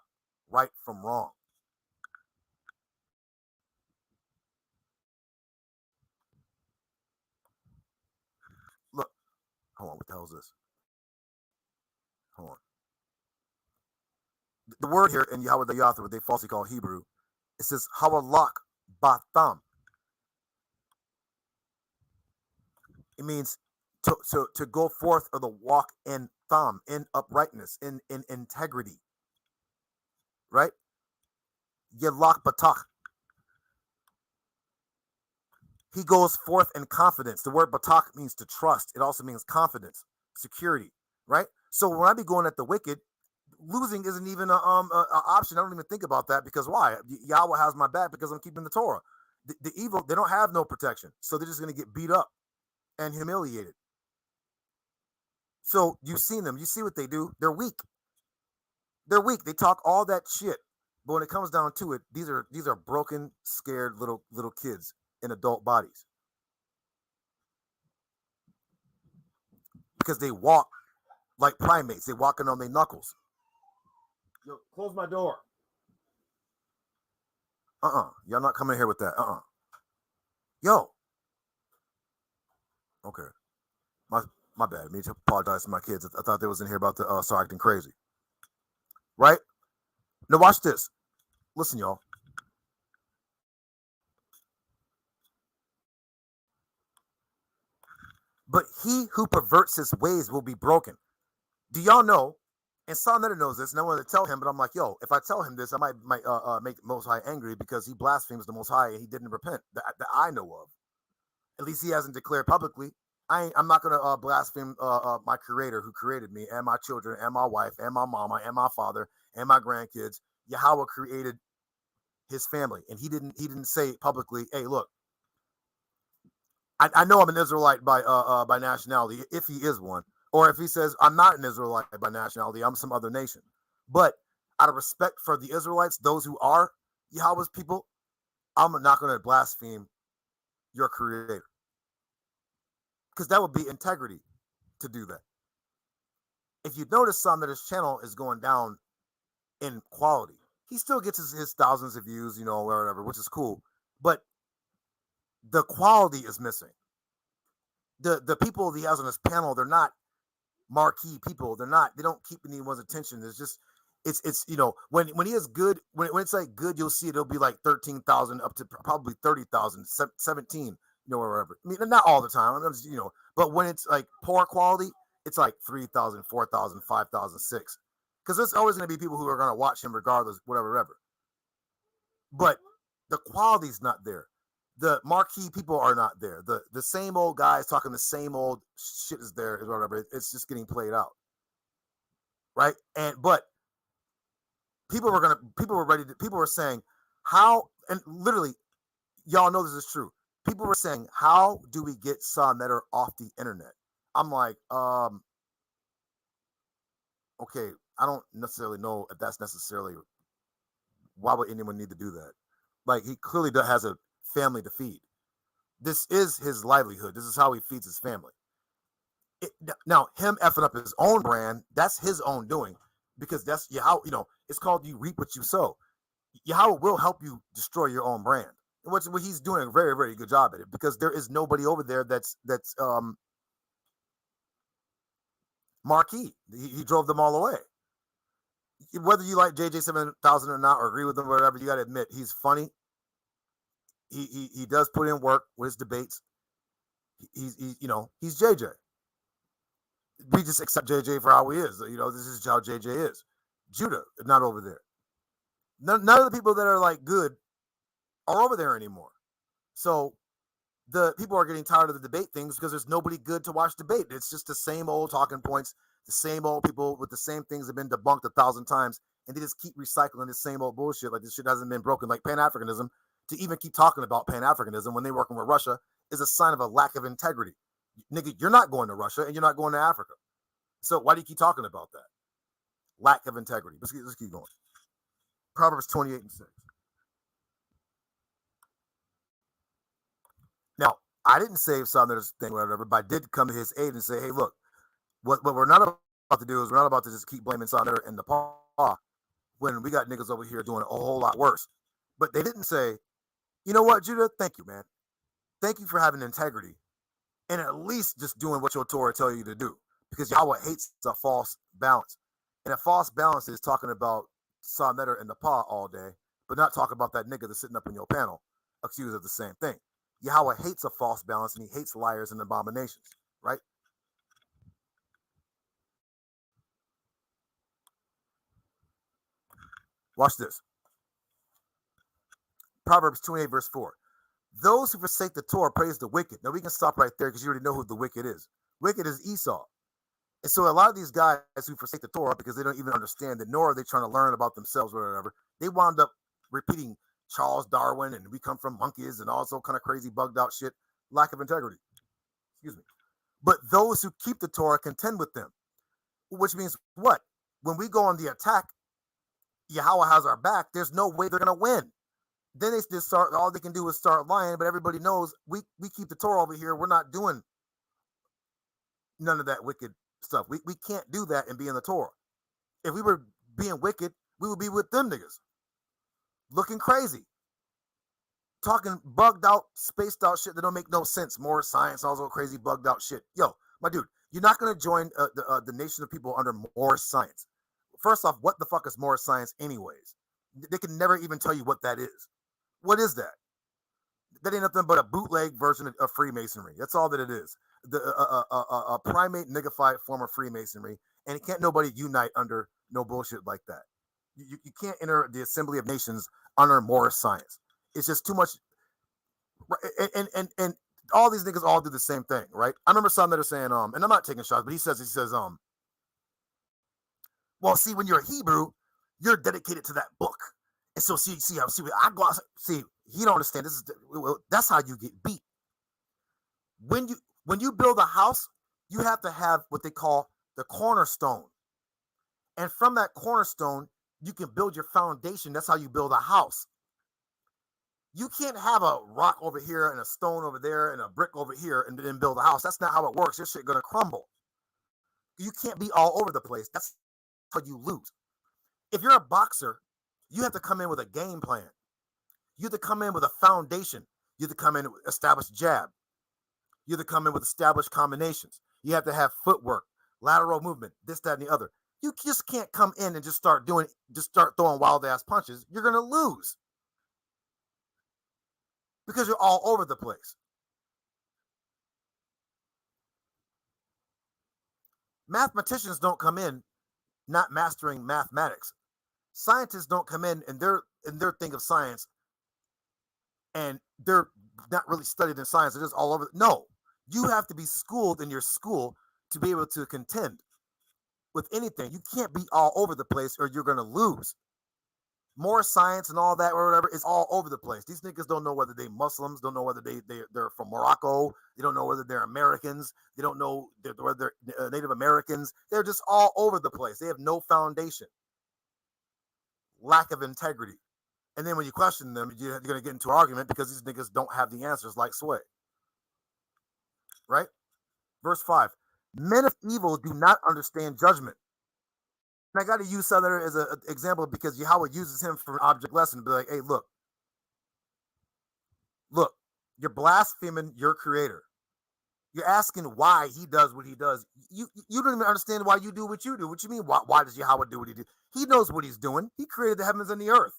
right from wrong. Look, hold on, what the hell is this? Hold on. The word here in Yahweh the Yahweh, what they falsely call Hebrew, it says Hawalak Batham. It means to go forth or to walk in thumb, in uprightness, in integrity. Right? Yelak Batach. He goes forth in confidence. The word Batach means to trust. It also means confidence, security, right? So when I be going at the wicked, losing isn't even an option. I don't even think about that, because why? Yahweh has my back because I'm keeping the Torah. The evil, they don't have no protection. So they're just going to get beat up and humiliated. So you've seen them. You see what they do. They're weak. They're weak. They talk all that shit. But when it comes down to it, these are broken, scared little kids in adult bodies, because they walk like primates. They walking on their knuckles. Yo, close my door. Y'all not coming here with that. Yo. Okay. My bad. I need to apologize to my kids. I thought they was in here about to start acting crazy. Right? Now watch this. Listen, y'all. But he who perverts his ways will be broken. Do y'all know? And Son Letter knows this, and I wanted to tell him, but I'm like, yo, if I tell him this, I might make the Most High angry, because he blasphemes the Most High and he didn't repent that I know of. At least he hasn't declared publicly. I'm not going to blaspheme my Creator who created me, and my children, and my wife, and my mama, and my father, and my grandkids. Yahweh created his family, and he didn't say publicly, hey, look, I know I'm an Israelite by nationality, if he is one, or if he says I'm not an Israelite by nationality, I'm some other nation. But out of respect for the Israelites, those who are Yahweh's people, I'm not going to blaspheme your Creator, because that would be integrity to do that. If you notice, that his channel is going down in quality. He still gets his thousands of views, or whatever, which is cool, but the quality is missing. The people he has on his panel, they're not marquee people. They don't keep anyone's attention. It's when he is good, when it's like good, you'll see it'll be like 13,000 up to probably 30,000, 17, or whatever. I mean, not all the time, but when it's like poor quality, it's like 3,000, 4,000, 5,000, 6. Because there's always going to be people who are going to watch him regardless, whatever. But the quality's not there. The marquee people are not there. The same old guys talking the same old shit is there, or whatever. It's just getting played out, right? But people were saying how, and literally, y'all know this is true. People were saying, how do we get Son Letter off the internet? I'm like, okay, I don't necessarily know if that's necessarily why would anyone need to do that. Like he clearly has a family to feed. This is his livelihood. This is how he feeds his family. Now him effing up his own brand, that's his own doing, because that's Yahweh. It's called you reap what you sow. Yahweh will help you destroy your own brand. What he's doing a very, very good job at it, because there is nobody over there that's marquee. He drove them all away. Whether you like JJ 7000 or not, or agree with him or whatever, you got to admit he's funny. He does put in work with his debates. He's JJ. We just accept JJ for how he is. This is how JJ is. Judah, not over there. None of the people that are like good are over there anymore. So the people are getting tired of the debate things because there's nobody good to watch debate. It's just the same old talking points, the same old people with the same things have been debunked 1,000 times, and they just keep recycling the same old bullshit like this shit hasn't been broken. Like Pan-Africanism, to even keep talking about Pan-Africanism when they're working with Russia is a sign of a lack of integrity. Nigga, you're not going to Russia and you're not going to Africa. So why do you keep talking about that? Lack of integrity. Let's keep going. Proverbs 28:6. Now, I didn't save Southerners thing, whatever, but I did come to his aid and say, hey, look, what we're not about to do is we're not about to just keep blaming Southern and the paw when we got niggas over here doing a whole lot worse. But they didn't say, you know what, Judah, thank you, man. Thank you for having integrity and at least just doing what your Torah tell you to do, because Yahweh hates a false balance. And a false balance is talking about Saw Netter and the paw all day, but not talking about that nigga that's sitting up in your panel accused of the same thing. Yahweh hates a false balance, and he hates liars and abominations, right? Watch this. Proverbs 28:4. Those who forsake the Torah praise the wicked. Now we can stop right there because you already know who the wicked is. Wicked is Esau. And so a lot of these guys who forsake the Torah because they don't even understand it, nor are they trying to learn about themselves or whatever, they wound up repeating Charles Darwin and we come from monkeys and also kind of crazy bugged out shit. Lack of integrity. Excuse me. But those who keep the Torah contend with them, which means what? When we go on the attack, Yahweh has our back. There's no way they're going to win. Then they just start, all they can do is start lying, but everybody knows we keep the Torah over here. We're not doing none of that wicked stuff. We can't do that and be in the Torah. If we were being wicked, we would be with them niggas. Looking crazy. Talking bugged out, spaced out shit that don't make no sense. More science, also crazy bugged out shit. Yo, my dude, you're not going to join the nation of people under more science. First off, what the fuck is more science anyways? They can never even tell you what that is. What is that? That ain't nothing but a bootleg version of Freemasonry. That's all that it is. A primate niggified form of Freemasonry, and it can't nobody unite under no bullshit like that. You can't enter the Assembly of Nations under Morris science. It's just too much. And all these niggas all do the same thing, right? I remember some that are saying, and I'm not taking shots, but he says, well, see, when you're a Hebrew, you're dedicated to that book. And so see, I go out, see, he don't understand. That's how you get beat. When you build a house, you have to have what they call the cornerstone. And from that cornerstone, you can build your foundation. That's how you build a house. You can't have a rock over here and a stone over there and a brick over here and then build a house. That's not how it works. Your shit gonna crumble. You can't be all over the place. That's how you lose. If you're a boxer, you have to come in with a game plan. You have to come in with a foundation. You have to come in with established jab. You have to come in with established combinations. You have to have footwork, lateral movement, this, that, and the other. You just can't come in and just start throwing wild ass punches. You're gonna lose because you're all over the place. Mathematicians don't come in not mastering mathematics. Scientists don't come in and their thing of science and they're not really studied in science. They're just all over. No, you have to be schooled in your school to be able to contend with anything. You can't be all over the place or you're going to lose. more science and all that or whatever is all over the place. These niggas don't know whether they Muslims, don't know whether they're from Morocco, they don't know whether they're Americans, they don't know whether they're Native Americans. They're just all over the place. They have no foundation, lack of integrity. And then when you question them, you're going to get into an argument because these niggas don't have the answers like Sway. Right? Verse 5. Men of evil do not understand judgment. And I got to use Souther as an example because Yahweh uses him for an object lesson to be like, hey, look, you're blaspheming your creator. You're asking why he does what he does. You don't even understand why you do what you do. What you mean? Why does Yahweh do what he do? He knows what he's doing. He created the heavens and the earth.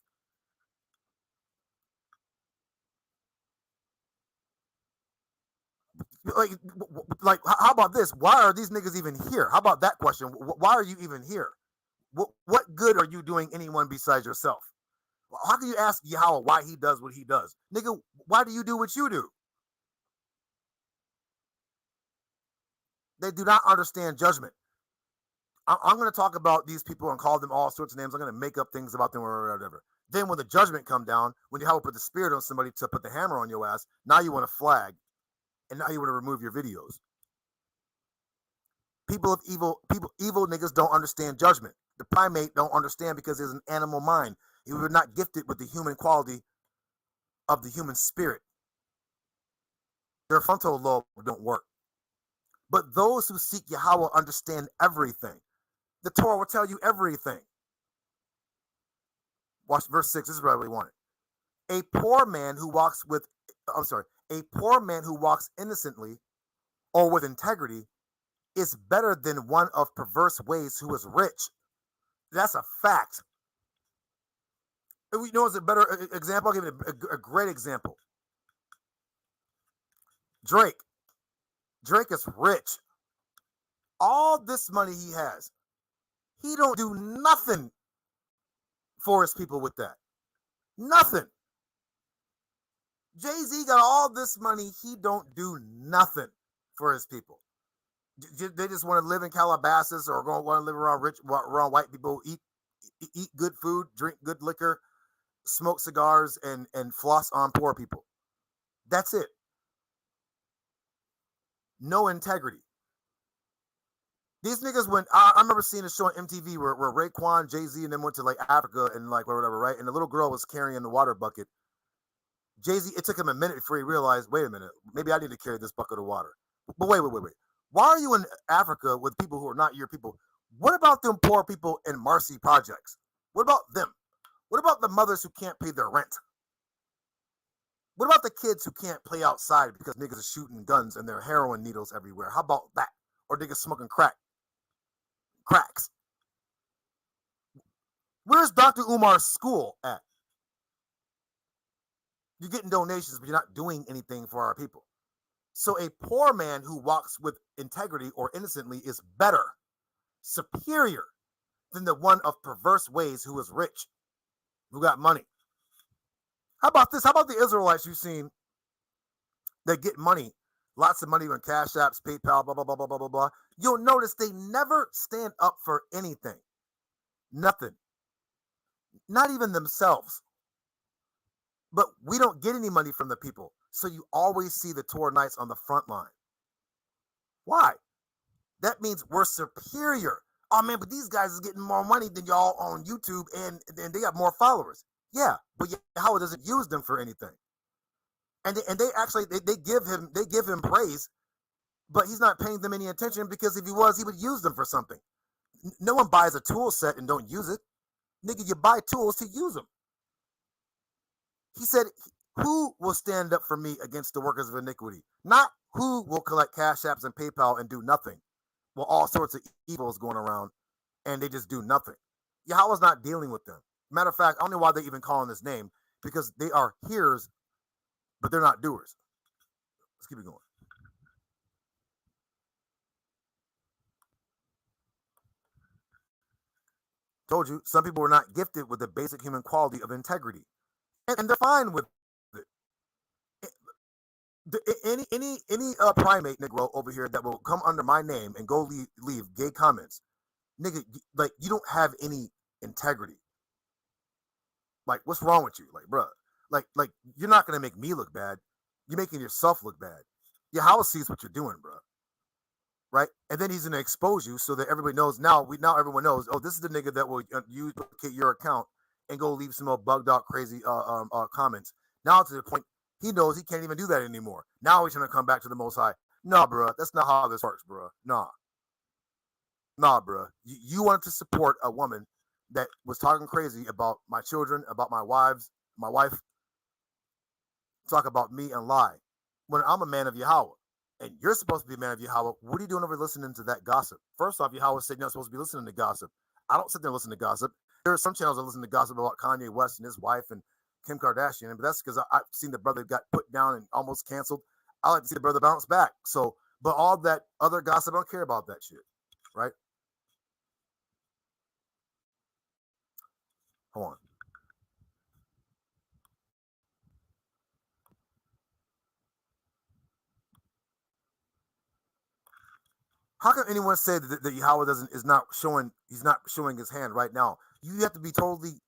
Like, how about this? Why are these niggas even here? How about that question? Why are you even here? What good are you doing anyone besides yourself? How can you ask Yahweh why he does what he does? Nigga, why do you do what you do? They do not understand judgment. I'm going to talk about these people and call them all sorts of names. I'm going to make up things about them or whatever. Then when the judgment come down, when Yahweh put the spirit on somebody to put the hammer on your ass, now you want to flag, and now you want to remove your videos. Evil niggas don't understand judgment. The primate don't understand because there's an animal mind. He was not gifted with the human quality of the human spirit. Their frontal lobe don't work. But those who seek Yahweh understand everything. The Torah will tell you everything. Watch verse 6. This is what I really wanted. A poor man who walks innocently or with integrity is better than one of perverse ways who is rich. That's a fact. You know, it's a better example. I'll give you a great example. Drake is rich. All this money he has, he don't do nothing for his people with that. Nothing. Jay-Z got all this money. He don't do nothing for his people. They just want to live in Calabasas or want to live around white people, eat good food, drink good liquor, smoke cigars, and floss on poor people. That's it. No integrity. These niggas went. I remember seeing a show on MTV where Raekwon, Jay-Z, and them went to like Africa and like whatever, right? And the little girl was carrying the water bucket. Jay-Z, it took him a minute before he realized, wait a minute, maybe I need to carry this bucket of water. But wait. Why are you in Africa with people who are not your people? What about them poor people in Marcy projects? What about them? What about the mothers who can't pay their rent? What about the kids who can't play outside because niggas are shooting guns and there are heroin needles everywhere? How about that? Or niggas smoking cracks. Where's Dr. Umar's school at? You're getting donations, but you're not doing anything for our people. So a poor man who walks with integrity or innocently is better, superior than the one of perverse ways who is rich, who got money. How about this? How about the Israelites you've seen that get money, lots of money on Cash Apps, PayPal, blah, blah, blah, blah, blah, blah, blah. You'll notice they never stand up for anything. Nothing. Not even themselves. But we don't get any money from the people. So you always see the Torah Knights on the front line. Why? That means we're superior. Oh, man, but these guys is getting more money than y'all on YouTube, and they got more followers. Yeah, but Yahweh doesn't use them for anything. And they actually give him praise, but he's not paying them any attention because if he was, he would use them for something. No one buys a tool set and don't use it. Nigga, you buy tools to use them. He said, who will stand up for me against the workers of iniquity? Not who will collect Cash Apps and PayPal and do nothing. Well, all sorts of evils going around, and they just do nothing. Yahweh's not dealing with them. Matter of fact, I don't know why they're even calling this name, because they are hearers, but they're not doers. Let's keep it going. Told you, some people are not gifted with the basic human quality of integrity. And they're fine with it. Any primate Negro over here that will come under my name and go leave gay comments, nigga, like you don't have any integrity. Like, what's wrong with you? Like, bruh, like you're not gonna make me look bad. You're making yourself look bad. Yahweh sees what you're doing, bruh. Right? And then he's gonna expose you so that everybody knows. Now everyone knows. Oh, this is the nigga that will use your account and go leave some old bugged out crazy comments. Now to the point he knows he can't even do that anymore. Now he's gonna come back to the Most High. Nah, bruh, that's not how this works, bruh. Nah, bruh. You wanted to support a woman that was talking crazy about my children, about my wife, talk about me and lie. When I'm a man of Yahweh, and you're supposed to be a man of Yahweh, what are you doing over listening to that gossip? First off, Yahweh said you're not supposed to be listening to gossip. I don't sit there and listen to gossip. There are some channels that listen to gossip about Kanye West and his wife and Kim Kardashian, but that's because I've seen the brother got put down and almost canceled. I like to see the brother bounce back. So, but all that other gossip, I don't care about that shit, right? Hold on. How can anyone say that Yahweh he's not showing his hand right now? You have to be totally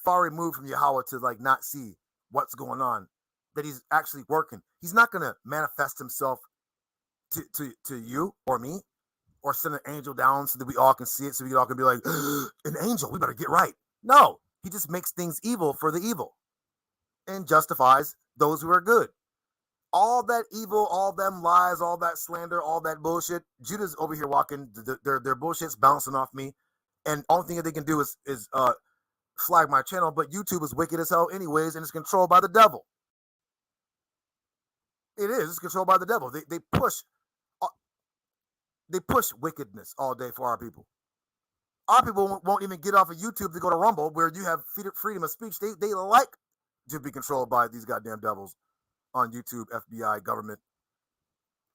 far removed from Yahweh to like not see what's going on, that he's actually working. He's not gonna manifest himself to you or me, or send an angel down so that we all can see it, so we all can be like, an angel, we better get right. No, he just makes things evil for the evil and justifies those who are good. All that evil, all them lies, all that slander, all that bullshit. Judah's over here walking, their bullshit's bouncing off me, and only thing that they can do is flag my channel. But YouTube is wicked as hell, anyways, and it's controlled by the devil. It is. It's controlled by the devil. They push wickedness all day for our people. Our people won't even get off of YouTube to go to Rumble, where you have freedom of speech. They like to be controlled by these goddamn devils on YouTube, FBI, government.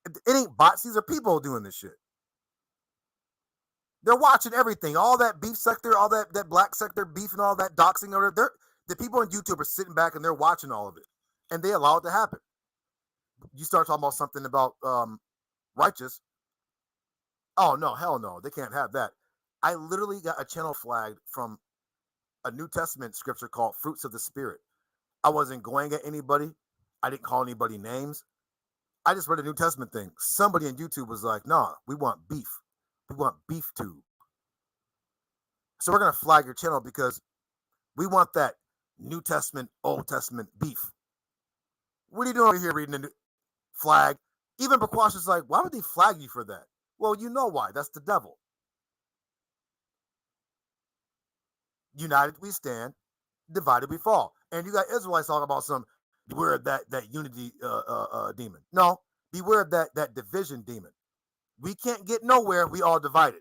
It ain't bots. These are people doing this shit. They're watching everything. All that beef sector, all that black sector beef and all that doxing. The people on YouTube are sitting back and they're watching all of it. And they allow it to happen. You start talking about something about righteous. Oh, no, hell no. They can't have that. I literally got a channel flagged from a New Testament scripture called Fruits of the Spirit. I wasn't going at anybody. I didn't call anybody names. I just read a New Testament thing. Somebody on YouTube was like, nah, we want beef. We want beef tube. So we're going to flag your channel because we want that New Testament, Old Testament beef. What are you doing over here reading the flag? Even Bakwash is like, why would they flag you for that? Well, you know why. That's the devil. United we stand, divided we fall. And you got Israelites talking about some, beware of that unity demon. No, beware of that division demon. We can't get nowhere. We all divided.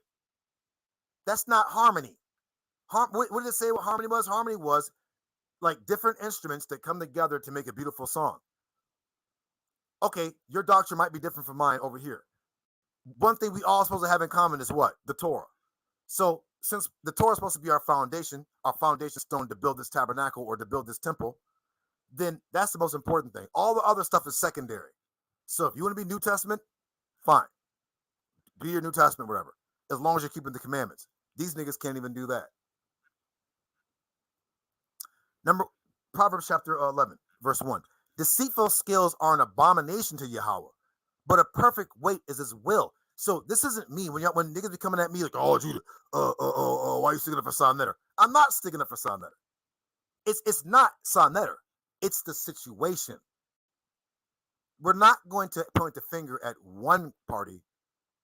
That's not harmony. What did it say what harmony was? Harmony was like different instruments that come together to make a beautiful song. Okay, your doctrine might be different from mine over here. One thing we all supposed to have in common is what? The Torah. So since the Torah is supposed to be our foundation stone to build this tabernacle or to build this temple, then that's the most important thing. All the other stuff is secondary. So if you want to be New Testament, fine. Be your New Testament, whatever. As long as you're keeping the commandments. These niggas can't even do that. Proverbs chapter 11, verse 1. Deceitful skills are an abomination to Yahweh, but a perfect weight is his will. So this isn't me. When niggas be coming at me like, oh, Judah, why are you sticking up for Son Netter? I'm not sticking up for Son Netter. It's not Son Netter. It's the situation. We're not going to point the finger at one party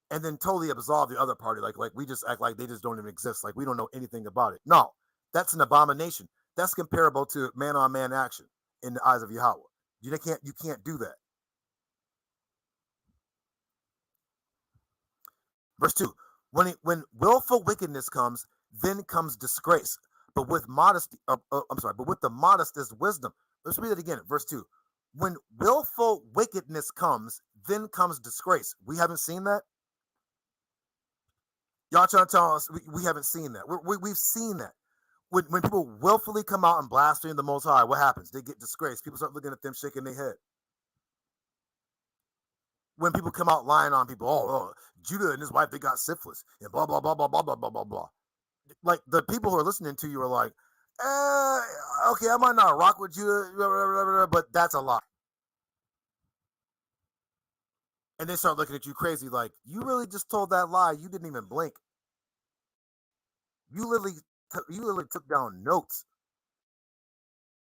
and then totally absolve the other party. Like we just act like they just don't even exist. Like we don't know anything about it. No, that's an abomination. That's comparable to man-on-man action in the eyes of Yahweh. You can't do that. Verse 2. When willful wickedness comes, then comes disgrace. But with modesty, but with the modest is wisdom. Let's read it again. Verse 2. When willful wickedness comes, then comes disgrace. We haven't seen that. Y'all trying to tell us we haven't seen that. We've seen that. When people willfully come out and blaspheme the Most High, what happens? They get disgraced. People start looking at them, shaking their head. When people come out lying on people, Judah and his wife, they got syphilis, and blah, blah, blah, blah, blah, blah, blah, blah, blah. Like, the people who are listening to you are like, Okay, I might not rock with you, but that's a lie. And they start looking at you crazy, like, you really just told that lie. You didn't even blink. You literally took down notes.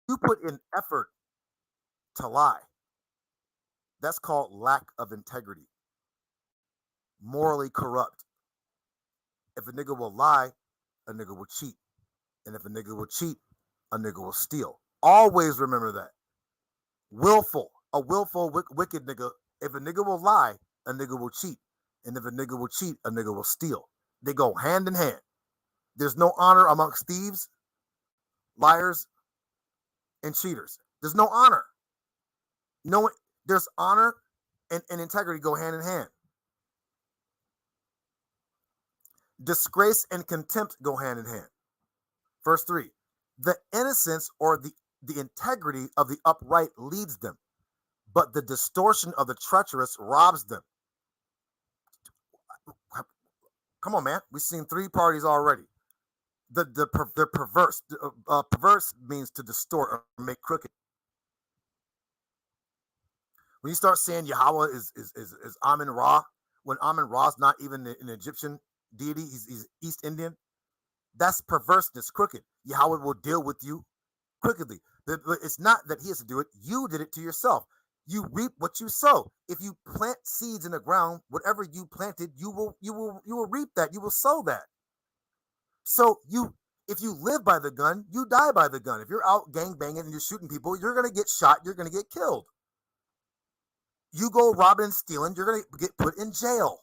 You put in effort to lie. That's called lack of integrity. Morally corrupt. If a nigga will lie, a nigga will cheat. And if a nigga will cheat, a nigga will steal. Always remember that. A willful, wicked nigga. If a nigga will lie, a nigga will cheat. And if a nigga will cheat, a nigga will steal. They go hand in hand. There's no honor amongst thieves, liars, and cheaters. There's no honor. No, there's honor and integrity go hand in hand. Disgrace and contempt go hand in hand. Verse 3. The innocence or the integrity of the upright leads them, but the distortion of the treacherous robs them. Come on, man. We've seen 3 parties already. They're perverse. Perverse means to distort or make crooked. When you start saying Yahweh is Amun Ra, when Amun Ra is not even an Egyptian deity, he's East Indian, that's perverseness, crooked. Yahweh will deal with you crookedly. It's not that he has to do it. You did it to yourself. You reap what you sow. If you plant seeds in the ground, whatever you planted, you will reap that. You will sow that. So if you live by the gun, you die by the gun. If you're out gangbanging and you're shooting people, you're going to get shot. You're going to get killed. You go robbing and stealing, you're going to get put in jail.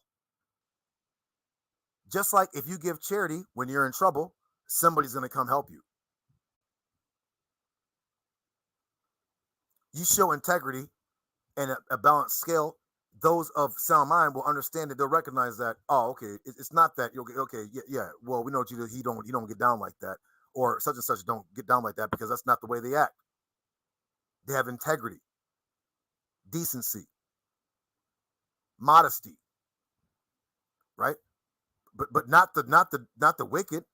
Just like if you give charity when you're in trouble, somebody's going to come help you. You show integrity and a balanced scale, those of sound mind will understand that. They'll recognize that, oh, okay, it's not that you'll get, okay, yeah, well, we know you don't get down like that, or such and such don't get down like that, because that's not the way they act. They have integrity, decency, modesty, right? But not the wicked.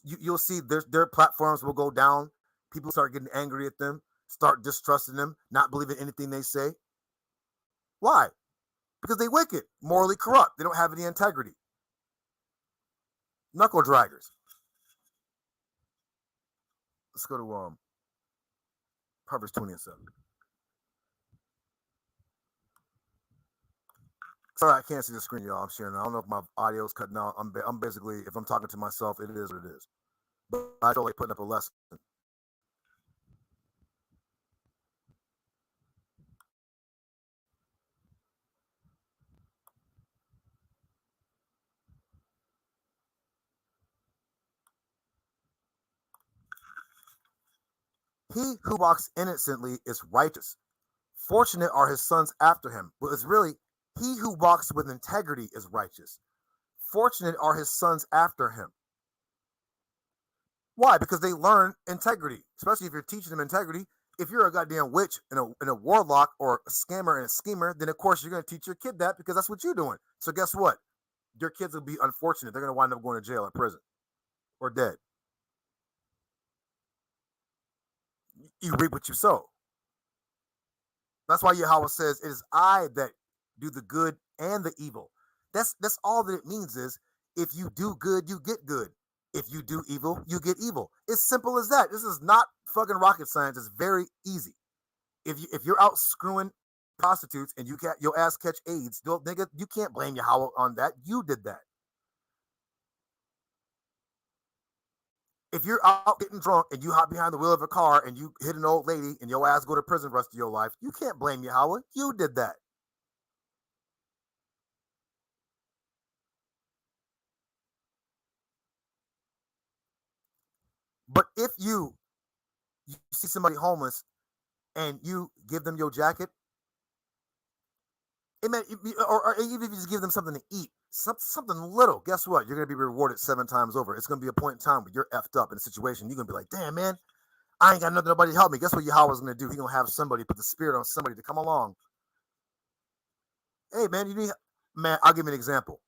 You'll see their platforms will go down. People start getting angry at them, start distrusting them, not believing anything they say. Why? Because they wicked, morally corrupt. They don't have any integrity. Knuckle draggers. Let's go to Proverbs 20:7. Sorry, I can't see the screen, y'all. I'm sharing. I don't know if my audio is cutting out. I'm basically, if I'm talking to myself, it is what it is. But I totally putting up a lesson. He who walks innocently is righteous. Fortunate are his sons after him. But it's really, he who walks with integrity is righteous. Fortunate are his sons after him. Why? Because they learn integrity, especially if you're teaching them integrity. If you're a goddamn witch and a warlock or a scammer and a schemer, then of course you're going to teach your kid that, because that's what you're doing. So guess what? Your kids will be unfortunate. They're going to wind up going to jail or prison or dead. You reap what you sow. That's why Yahweh says, it is I that do the good and the evil. That's all that it means is, if you do good, you get good. If you do evil, you get evil. It's simple as that. This is not fucking rocket science. It's very easy. If you're out screwing prostitutes and your ass catch AIDS, nigga, you can't blame Yahweh on that. You did that. If you're out getting drunk and you hop behind the wheel of a car and you hit an old lady and your ass go to prison the rest of your life, you can't blame Yahweh. You did that. But if you see somebody homeless and you give them your jacket, or even if you just give them something to eat, something little, guess what? You're going to be rewarded 7 times over. It's going to be a point in time where you're effed up in a situation. You're going to be like, damn, man, I ain't got nobody to help me. Guess what Yahweh's going to do? He's going to have somebody, put the spirit on somebody to come along. Hey, man, I'll give you an example.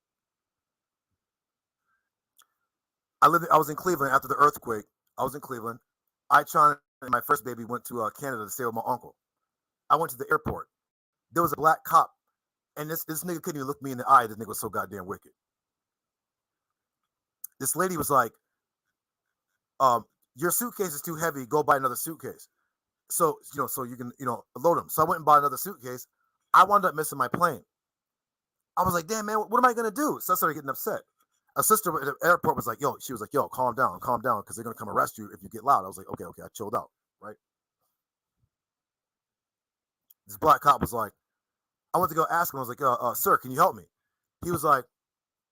I was in Cleveland after the earthquake. I was in Cleveland. my first baby went to Canada to stay with my uncle. I went to the airport. There was a black cop, and this nigga couldn't even look me in the eye. This nigga was so goddamn wicked. This lady was like, your suitcase is too heavy. Go buy another suitcase. So you can load them. So I went and bought another suitcase. I wound up missing my plane. I was like, damn man, what am I gonna do? So I started getting upset. A sister at the airport was like, she was like, calm down, because they're gonna come arrest you if you get loud. I was like, okay, I chilled out, right? This black cop was like, I went to go ask him. I was like, sir, can you help me? He was like,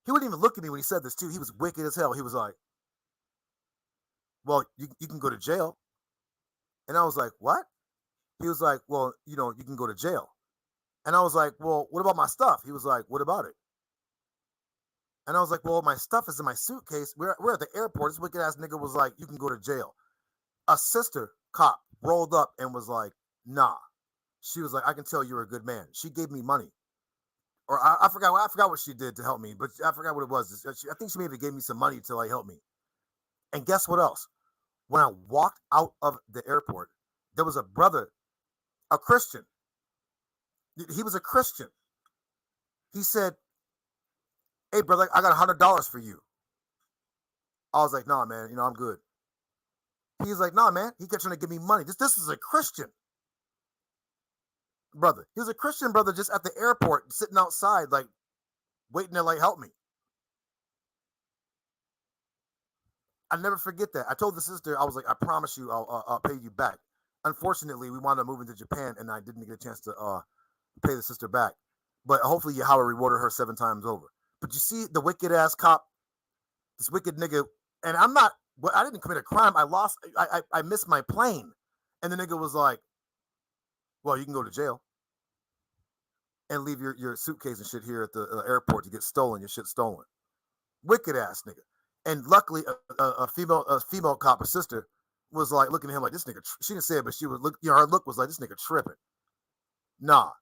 he wouldn't even look at me when he said this too. He was wicked as hell. He was like, well, you can go to jail. And I was like, what? He was like, well, you can go to jail. And I was like, well, what about my stuff? He was like, what about it? And I was like, well, my stuff is in my suitcase. We're at the airport. This wicked ass nigga was like, you can go to jail. A sister cop rolled up and was like, nah. She was like, I can tell you're a good man. She gave me money. Or I forgot what she did to help me, but I forgot what it was. I think she maybe gave me some money to like help me. And guess what else? When I walked out of the airport, there was a brother, a Christian. He was a Christian. He said, hey, brother, I got $100 for you. I was like, nah, man, I'm good. He was like, nah, man. He kept trying to give me money. This was a Christian brother. He was a Christian brother just at the airport, sitting outside, like, waiting to, like, help me. I never forget that. I told the sister, I was like, I promise you, I'll pay you back. Unfortunately, we wound up moving to Japan, and I didn't get a chance to pay the sister back. But hopefully Yahweh rewarded her 7 times over. But you see the wicked ass cop, this wicked nigga, and I didn't commit a crime. I missed my plane. And the nigga was like, well, you can go to jail and leave your suitcase and shit here at the airport to get stolen, your shit stolen. Wicked ass nigga. And luckily, a female cop, a sister, was like looking at him like, this nigga, she didn't say it, but she was her look was like, this nigga tripping. Nah.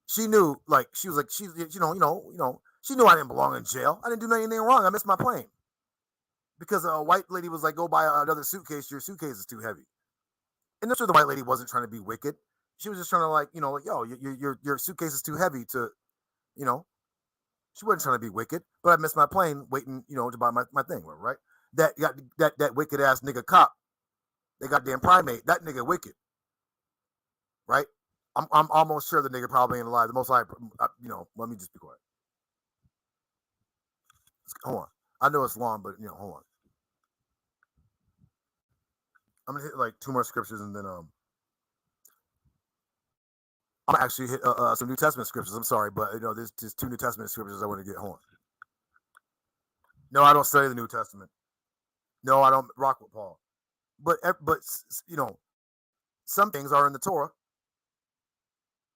She knew, like, she was like, she knew I didn't belong in jail. I didn't do anything wrong. I missed my plane. Because a white lady was like, go buy another suitcase. Your suitcase is too heavy. And I'm sure the white lady wasn't trying to be wicked. She was just trying to like, your suitcase is too heavy to, she wasn't trying to be wicked. But I missed my plane waiting, to buy my thing, right? That wicked ass nigga cop, that goddamn primate, that nigga wicked. Right? I'm almost sure the nigga probably ain't alive. The most likely, let me just be quiet. Hold on. I know it's long, but hold on. I'm gonna hit like 2 more scriptures, and then I'm gonna actually hit some New Testament scriptures. I'm sorry, but there's just 2 New Testament scriptures I want to get. Hold on. No, I don't study the New Testament. No, I don't rock with Paul. But some things are in the Torah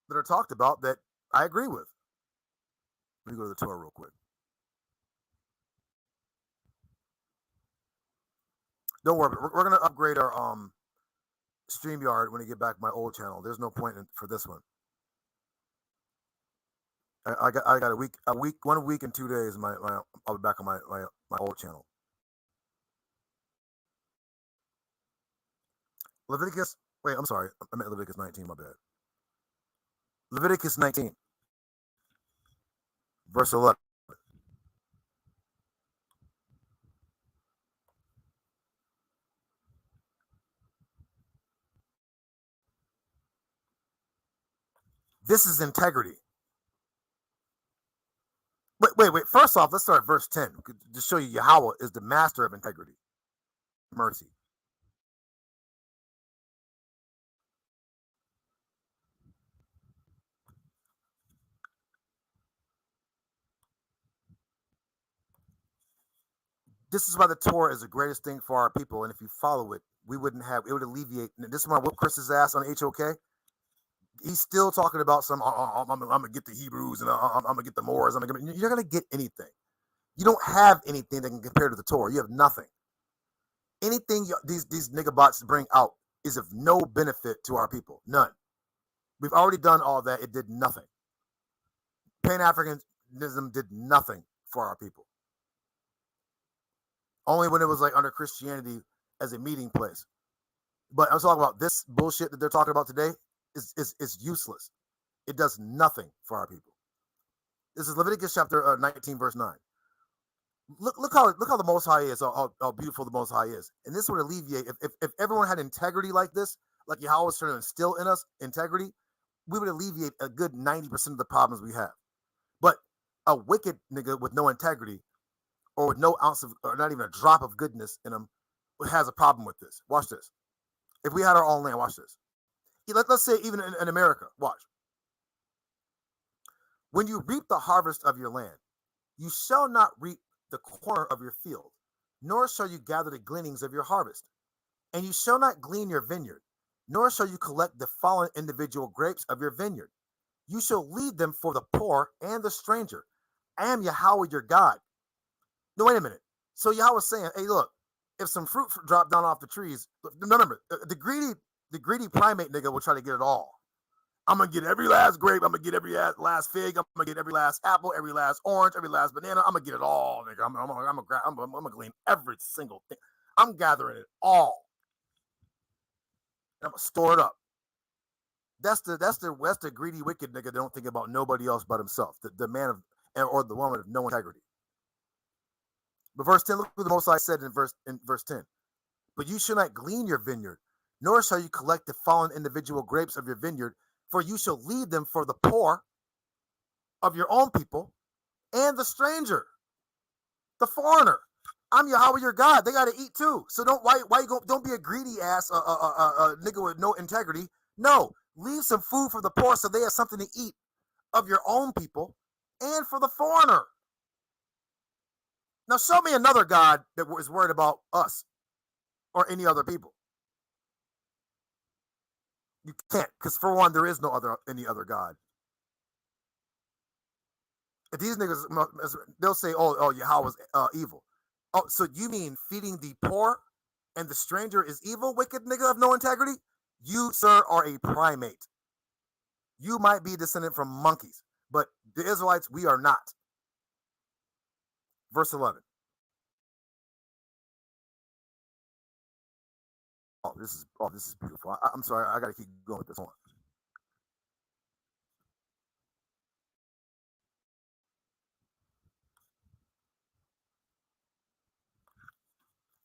that are talked about that I agree with. Let me go to the Torah real quick. Don't worry, we're gonna upgrade our StreamYard when I get back my old channel. There's no point for this one. I got a week, 1 week and 2 days. I'll be back on my old channel. Leviticus. Wait, I'm sorry. I meant Leviticus 19. My bad. Leviticus 19, verse 11. This is integrity. Wait. First off, let's start at verse 10 to show you Yahweh is the master of integrity, mercy. This is why the Torah is the greatest thing for our people, and if you follow it, it would alleviate. This is why I whip Chris's ass on HOK. He's still talking about I'm gonna get the Hebrews and I'm gonna get the Moors. You're gonna get anything. You don't have anything that can compare to the Torah. You have nothing. Anything these nigga bots bring out is of no benefit to our people. None. We've already done all that. It did nothing. Pan-Africanism did nothing for our people. Only when it was like under Christianity as a meeting place. But I'm talking about this bullshit that they're talking about today is useless. It does nothing for our people. This is Leviticus chapter 19, verse 9. Look how the Most High is, how beautiful the Most High is. And this would alleviate, if everyone had integrity like this, like Yahweh was trying to instill in us integrity, we would alleviate a good 90% of the problems we have. But a wicked nigga with no integrity, or with no ounce of, or not even a drop of goodness in him, has a problem with this. Watch this. If we had our own land, watch this. Let's say even in America, watch. When you reap the harvest of your land, you shall not reap the corner of your field, nor shall you gather the gleanings of your harvest. And you shall not glean your vineyard, nor shall you collect the fallen individual grapes of your vineyard. You shall leave them for the poor and the stranger. I am Yahweh your God. No, wait a minute. So Yahweh's saying, hey, look, if some fruit drop down off the trees, remember, the greedy primate nigga will try to get it all. I'm gonna get every last grape. I'm gonna get every last fig. I'm gonna get every last apple, every last orange, every last banana. I'm gonna get it all, nigga. I'm gonna glean every single thing. I'm gathering it all. I'm gonna store it up. That's the greedy, wicked nigga that don't think about nobody else but himself. The man of, or the woman of no integrity. But verse 10, look what the Most High said in verse 10. But you shall not glean your vineyard, nor shall you collect the fallen individual grapes of your vineyard, for you shall leave them for the poor of your own people and the stranger, the foreigner. I'm Yahweh your God. They got to eat too. So don't be a greedy ass nigga with no integrity. No, leave some food for the poor so they have something to eat of your own people and for the foreigner. Now show me another God that is worried about us or any other people. You can't, because for one, there is any other God. If these niggas, they'll say, oh, Yahweh's evil. Oh, so you mean feeding the poor and the stranger is evil, wicked nigga of no integrity? You, sir, are a primate. You might be a descendant from monkeys, but the Israelites, we are not. Verse 11. This is beautiful. I'm sorry, I got to keep going with this one.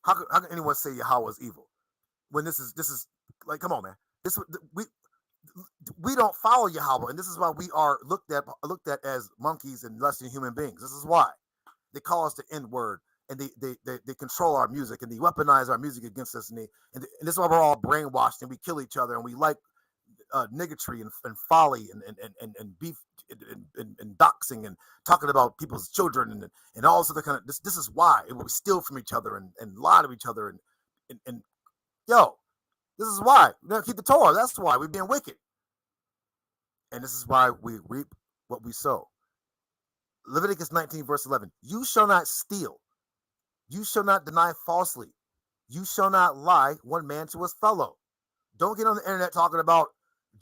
How can anyone say Yahweh is evil when this is like, come on, man. We don't follow Yahweh, and this is why we are looked at as monkeys and less than human beings. This is why they call us the N word, and they control our music, and they weaponize our music against us, and this is why we're all brainwashed, and we kill each other, and we like niggatry and folly and beef and doxing and talking about people's children and all sorts of kind of this is why we steal from each other and lie to each other and yo, this is why we don't keep the Torah. That's why we're being wicked, and this is why we reap what we sow. Leviticus 19 verse 11. You shall not steal. You shall not deny falsely. You shall not lie one man to his fellow. Don't get on the internet talking about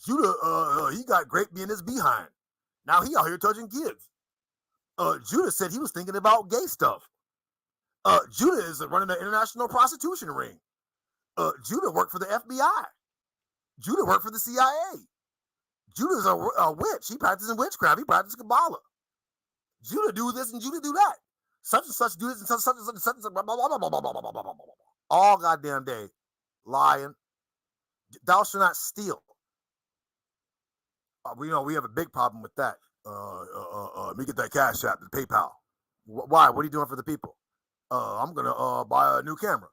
Judah, he got grape in his behind. Now he out here touching kids. Judah said he was thinking about gay stuff. Judah is running an international prostitution ring. Judah worked for the FBI. Judah worked for the CIA. Judah's a witch. He practices witchcraft. He practices Kabbalah. Judah do this and Judah do that. Such and such do this and such and such and blah, blah, blah, blah, blah, blah, blah, blah, blah. All goddamn day lying. Thou shalt not steal. We have a big problem with that. Let me get that cash app, the PayPal. Why? What are you doing for the people? I'm gonna buy a new camera.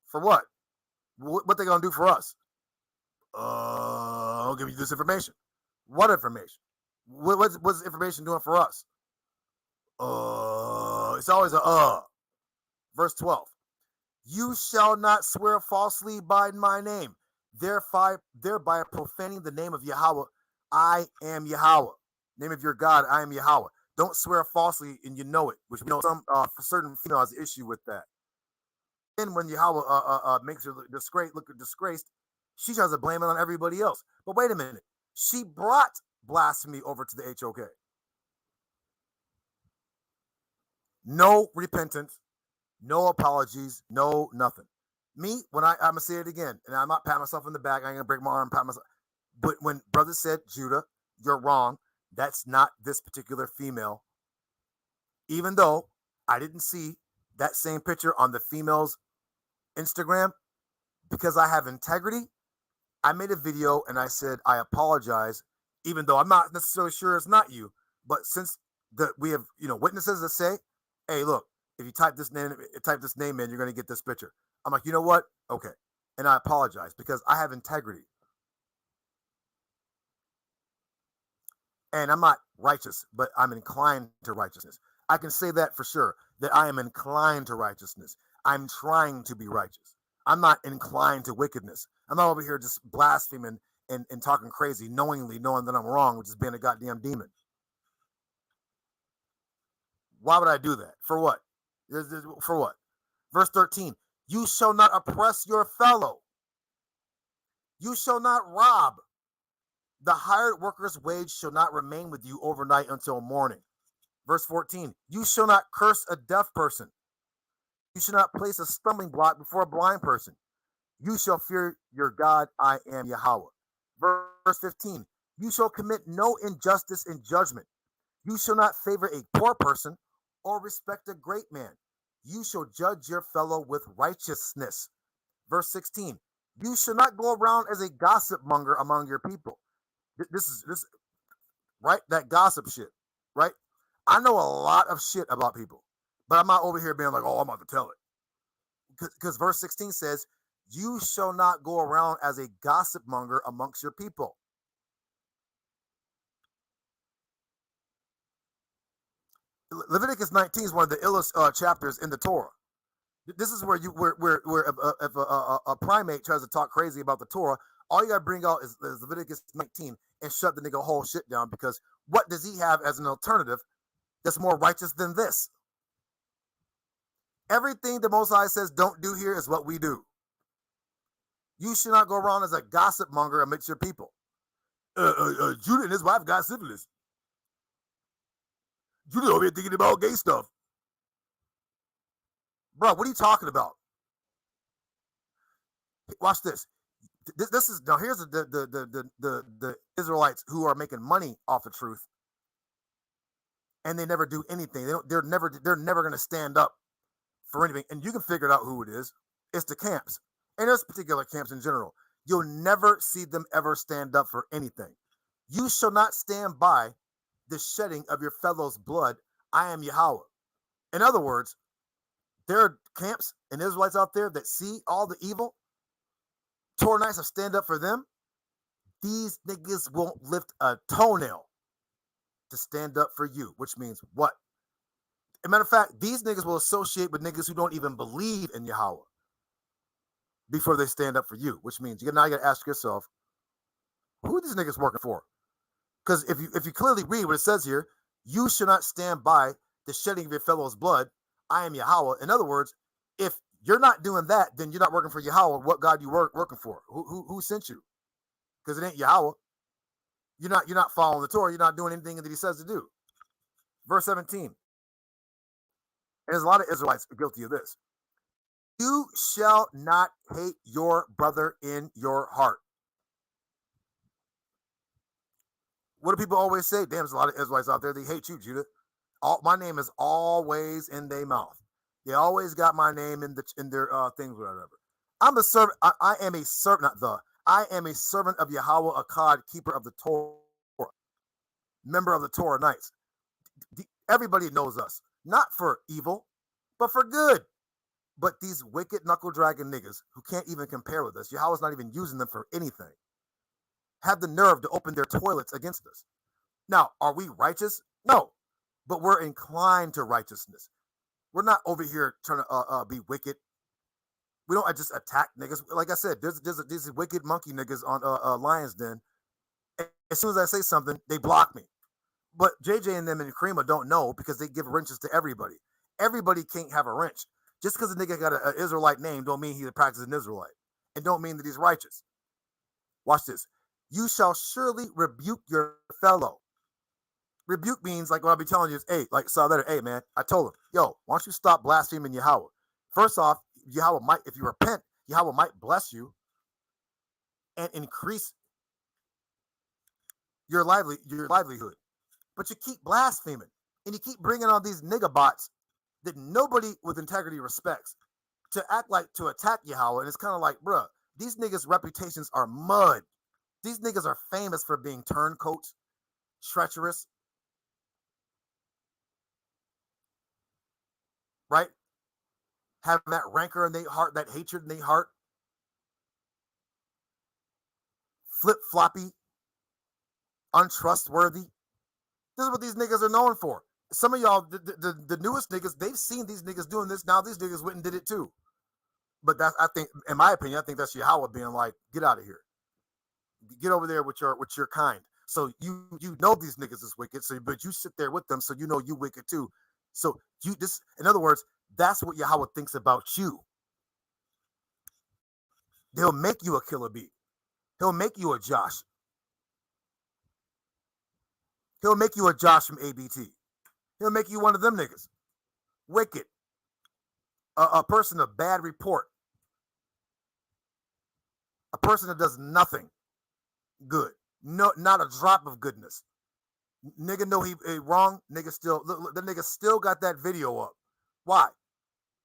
For what? What they gonna do for us? I'll give you this information. What information? What's this information doing for us? It's always Verse 12. You shall not swear falsely by my name, thereby profaning the name of Yahweh. I am Yahweh. Name of your God, I am Yahweh. Don't swear falsely, and you know it, which we know some for certain females issue with that. Then when Yahweh makes her look disgraced, she tries to blame it on everybody else. But wait a minute, she brought blasphemy over to the HOK. No repentance, no apologies, no nothing. Me, when I'm gonna say it again, and I'm not patting myself in the back. I ain't gonna break my arm, pat myself. But when brother said, Judah, you're wrong. That's not this particular female. Even though I didn't see that same picture on the female's Instagram, because I have integrity, I made a video and I said I apologize, even though I'm not necessarily sure it's not you. But since we have witnesses that say, hey, look, if you type this name in, you're gonna get this picture. I'm like, you know what? Okay. And I apologize because I have integrity. And I'm not righteous, but I'm inclined to righteousness. I can say that for sure, that I am inclined to righteousness. I'm trying to be righteous. I'm not inclined to wickedness. I'm not over here just blaspheming and talking crazy, knowing that I'm wrong, which is being a goddamn demon. Why would I do that? For what? For what? Verse 13, you shall not oppress your fellow. You shall not rob. The hired worker's wage shall not remain with you overnight until morning. Verse 14, you shall not curse a deaf person. You shall not place a stumbling block before a blind person. You shall fear your God, I am Yahweh. Verse 15, you shall commit no injustice in judgment. You shall not favor a poor person or respect a great man. You shall judge your fellow with righteousness. Verse 16, you shall not go around as a gossip monger among your people. This right? That gossip shit, right? I know a lot of shit about people, but I'm not over here being like, oh, I'm about to tell it. Because verse 16 says, you shall not go around as a gossip monger amongst your people. Leviticus 19 is one of the illest chapters in the Torah. This is where if a primate tries to talk crazy about the Torah, all you got to bring out is Leviticus 19 and shut the nigga whole shit down, because what does he have as an alternative that's more righteous than this? Everything the Most High says don't do here is what we do. You should not go around as a gossip monger amidst your people. Judah and his wife got syphilis. Judah over here thinking about gay stuff. Bro, what are you talking about? Watch this. This is now. Here's the Israelites who are making money off the truth, and they never do anything. They're never going to stand up for anything. And you can figure it out who it is. It's the camps, and there's particular camps in general. You'll never see them ever stand up for anything. You shall not stand by the shedding of your fellow's blood. I am Yahweh. In other words, there are camps and Israelites out there that see all the evil. Torah nights will stand up for them. These niggas won't lift a toenail to stand up for you, which means what? As a matter of fact, these niggas will associate with niggas who don't even believe in Yahweh before they stand up for you, which means now you got to ask yourself, who are these niggas working for? Because if you clearly read what it says here, you should not stand by the shedding of your fellow's blood. I am Yahweh. In other words, if you're not doing that, then you're not working for Yahweh. What God you working for? Who sent you? Because it ain't Yahweh. You're not following the Torah. You're not doing anything that he says to do. Verse 17. There's a lot of Israelites guilty of this. You shall not hate your brother in your heart. What do people always say? Damn, there's a lot of Israelites out there. They hate you, Judah. My name is always in their mouth. They always got my name in their things, whatever. I'm a servant. I am a servant. I am a servant of Yahweh, Akkad, keeper of the Torah, member of the Torah Knights. Everybody knows us, not for evil, but for good. But these wicked knuckle dragging niggas who can't even compare with us, Yahweh's not even using them for anything, have the nerve to open their toilets against us. Now, are we righteous? No, but we're inclined to righteousness. We're not over here trying to be wicked. We don't just attack niggas. Like I said, there's these wicked monkey niggas on Lion's Den. As soon as I say something, they block me. But JJ and them and Karima don't know because they give wrenches to everybody. Everybody can't have a wrench. Just because a nigga got an Israelite name don't mean he's practicing Israelite. And don't mean that he's righteous. Watch this. You shall surely rebuke your fellow. Rebuke means, like what I'll be telling you is, hey, like saw letter, man, I told him, yo, why don't you stop blaspheming Yahweh? First off, Yahweh might, if you repent, Yahweh might bless you and increase your livelihood. But you keep blaspheming and you keep bringing on these nigga bots that nobody with integrity respects to act like to attack Yahweh. And it's kind of like, bruh, these niggas' reputations are mud. These niggas are famous for being turncoats, treacherous, right? Having that rancor in their heart, that hatred in their heart, flip-floppy, untrustworthy. This is what these niggas are known for. Some of y'all, the newest niggas, they've seen these niggas doing this. Now these niggas went and did it too. But that's, I think, in my opinion, I think that's Yahweh being like, get out of here. Get over there with your kind. So you know these niggas is wicked. So but you sit there with them, so you know you wicked too. So you this, in other words, that's what Yahweh thinks about you. He'll make you a killer bee. He'll make you a Josh. He'll make you a Josh from ABT. He'll make you one of them niggas. Wicked. A person of bad report. A person that does nothing good. No, not a drop of goodness. Nigga know he wrong. Nigga still, the nigga still got that video up. Why?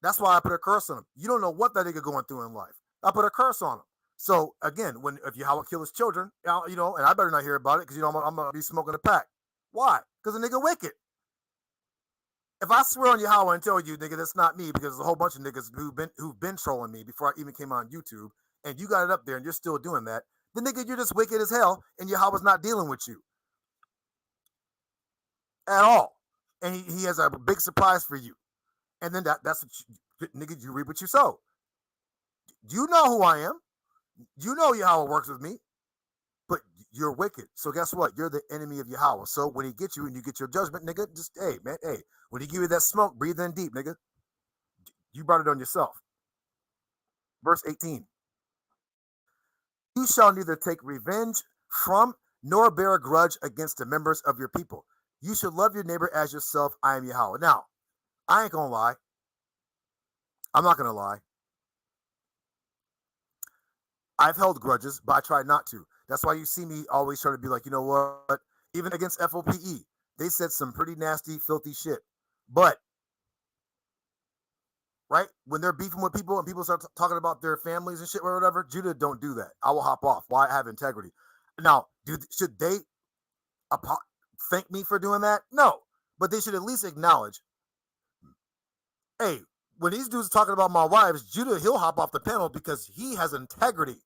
That's why I put a curse on him. You don't know what that nigga going through in life. I put a curse on him. So again, if Yahweh kill his children, you know, and I better not hear about it because you know I'm gonna be smoking a pack. Why? Because the nigga wicked. If I swear on Yahweh and tell you, nigga, that's not me, because there's a whole bunch of niggas who've been trolling me before I even came on YouTube, and you got it up there and you're still doing that, the nigga, you're just wicked as hell, and Yahweh's not dealing with you at all. And he has a big surprise for you. And then that's what nigga, you reap what you sow. You know who I am. You know Yahweh works with me, but you're wicked. So guess what? You're the enemy of Yahweh. So when he gets you and you get your judgment, nigga, just, hey, man, hey, when he give you that smoke, breathe in deep, nigga. You brought it on yourself. Verse 18. You shall neither take revenge from nor bear a grudge against the members of your people. You should love your neighbor as yourself. I am Yahweh. Now, I ain't gonna lie. I'm not gonna lie. I've held grudges, but I try not to. That's why you see me always try to be like, you know what? Even against FOPE, they said some pretty nasty, filthy shit. But, right, when they're beefing with people and people start talking about their families and shit or whatever, Judah don't do that. I will hop off. Why? I have integrity. Now, should they thank me for doing that? No. But they should at least acknowledge, hey, when these dudes are talking about my wives, Judah, he'll hop off the panel because he has integrity.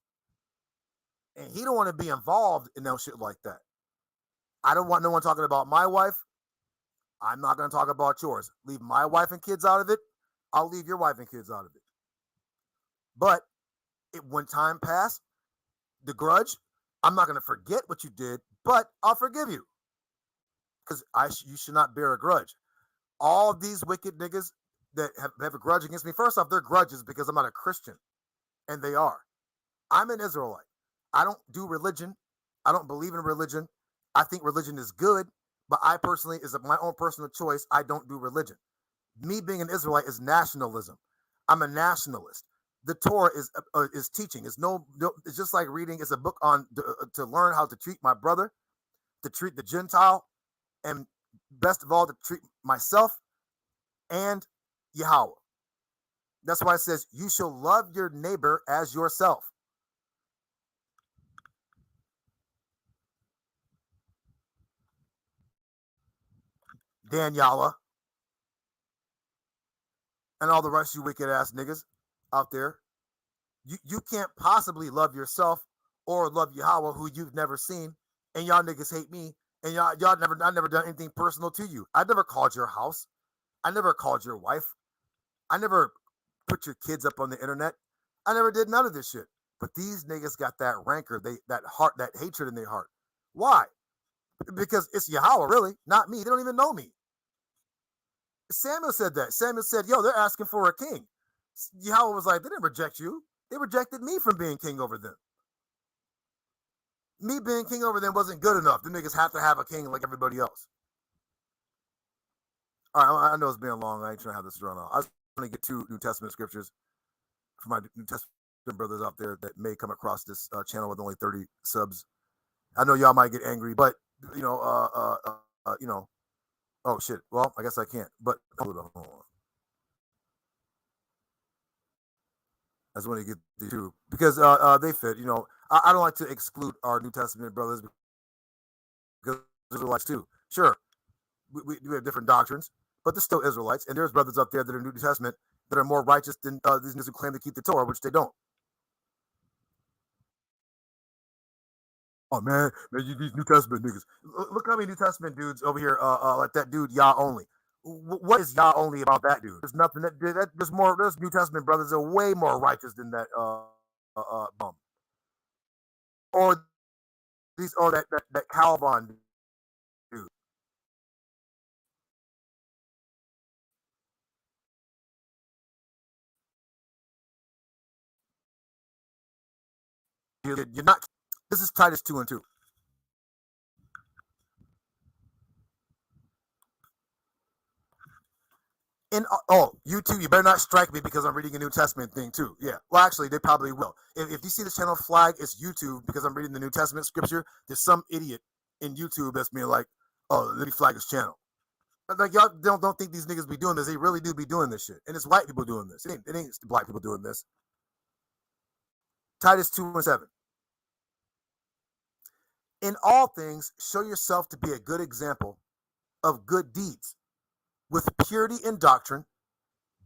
And he don't want to be involved in no shit like that. I don't want no one talking about my wife. I'm not going to talk about yours. Leave my wife and kids out of it. I'll leave your wife and kids out of it. But when time passed, the grudge, I'm not going to forget what you did, but I'll forgive you. Because you should not bear a grudge. All these wicked niggas that have a grudge against me, first off, they're grudges because I'm not a Christian. And they are. I'm an Israelite. I don't do religion. I don't believe in religion. I think religion is good, but I personally, is my own personal choice, I don't do religion. Me being an Israelite is nationalism. I'm a nationalist. The Torah is teaching. It's it's just like reading. It's a book on to learn how to treat my brother, to treat the Gentile, and best of all, to treat myself and Yahweh. That's why it says, you shall love your neighbor as yourself. Daniela, and all the rest of you wicked ass niggas out there, you can't possibly love yourself or love Yahweh, who you've never seen, and y'all niggas hate me, and I never done anything personal to you. I never called your house. I never called your wife. I never put your kids up on the internet. I never did none of this shit. But these niggas got that rancor, that heart, that hatred in their heart. Why? Because it's Yahweh, really, not me. They don't even know me. Samuel said that. Samuel said, yo, they're asking for a king. Yahweh was like, they didn't reject you. They rejected me from being king over them. Me being king over them wasn't good enough. The niggas have to have a king like everybody else. All right, I know it's been long. I ain't trying to have this run on. I was going to get 2 New Testament scriptures for my New Testament brothers out there that may come across this channel with only 30 subs. I know y'all might get angry, but you know, oh shit. Well, I guess I can't. But hold on. I just want to get the two because they fit. You know, I don't like to exclude our New Testament brothers because Israelites too. Sure, we have different doctrines, but they're still Israelites, and there's brothers up there that are New Testament that are more righteous than these niggas who claim to keep the Torah, which they don't. Oh man, these New Testament niggas. Look how many New Testament dudes over here, like that dude Yah only. What is Yah only about that dude? There's nothing that there's more. There's New Testament brothers that are way more righteous than that bum, or these or that Calvin dude. You're not. This is Titus 2:2. YouTube, you better not strike me because I'm reading a New Testament thing too. Yeah. Well, actually, they probably will. If you see the channel flag, it's YouTube because I'm reading the New Testament scripture. There's some idiot in YouTube that's being like, "Oh, let me flag his channel." Like y'all don't think these niggas be doing this. They really do be doing this shit, and it's white people doing this. It ain't black people doing this. Titus 2:7. In all things, show yourself to be a good example of good deeds, with purity in doctrine,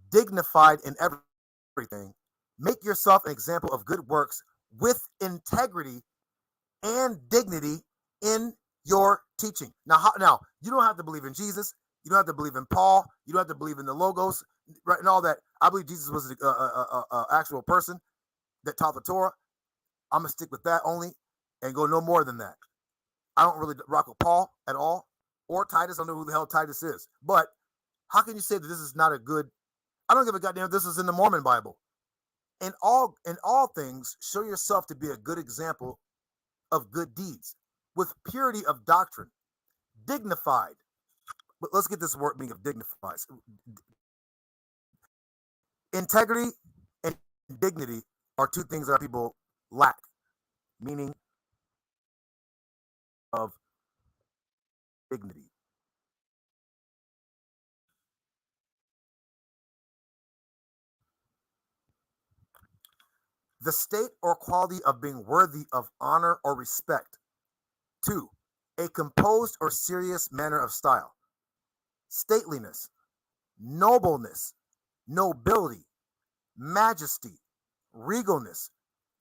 dignified in everything. Make yourself an example of good works with integrity and dignity in your teaching. Now you don't have to believe in Jesus. You don't have to believe in Paul. You don't have to believe in the logos, right, and all that. I believe Jesus was an actual person that taught the Torah. I'm gonna stick with that only and go no more than that. I don't really rock with Paul at all or Titus. I don't know who the hell Titus is. But how can you say that this is not a good? I don't give a goddamn if this is in the Mormon Bible. In all things, show yourself to be a good example of good deeds, with purity of doctrine, dignified. But let's get this word meaning of dignified. Integrity and dignity are two things that people lack. Meaning of dignity. The state or quality of being worthy of honor or respect. 2. A composed or serious manner of style. Stateliness, nobleness, nobility, majesty, regalness,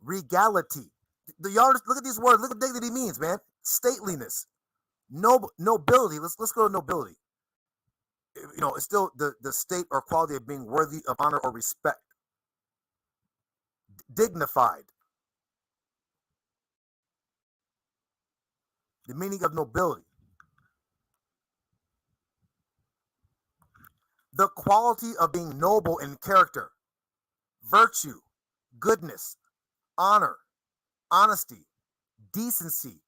regality. Y'all look at these words. Look what dignity means, man. Stateliness, nobility. Let's go to nobility. You know, it's still the state or quality of being worthy of honor or respect. Dignified. The meaning of nobility. The quality of being noble in character, virtue, goodness, honor, honesty, decency,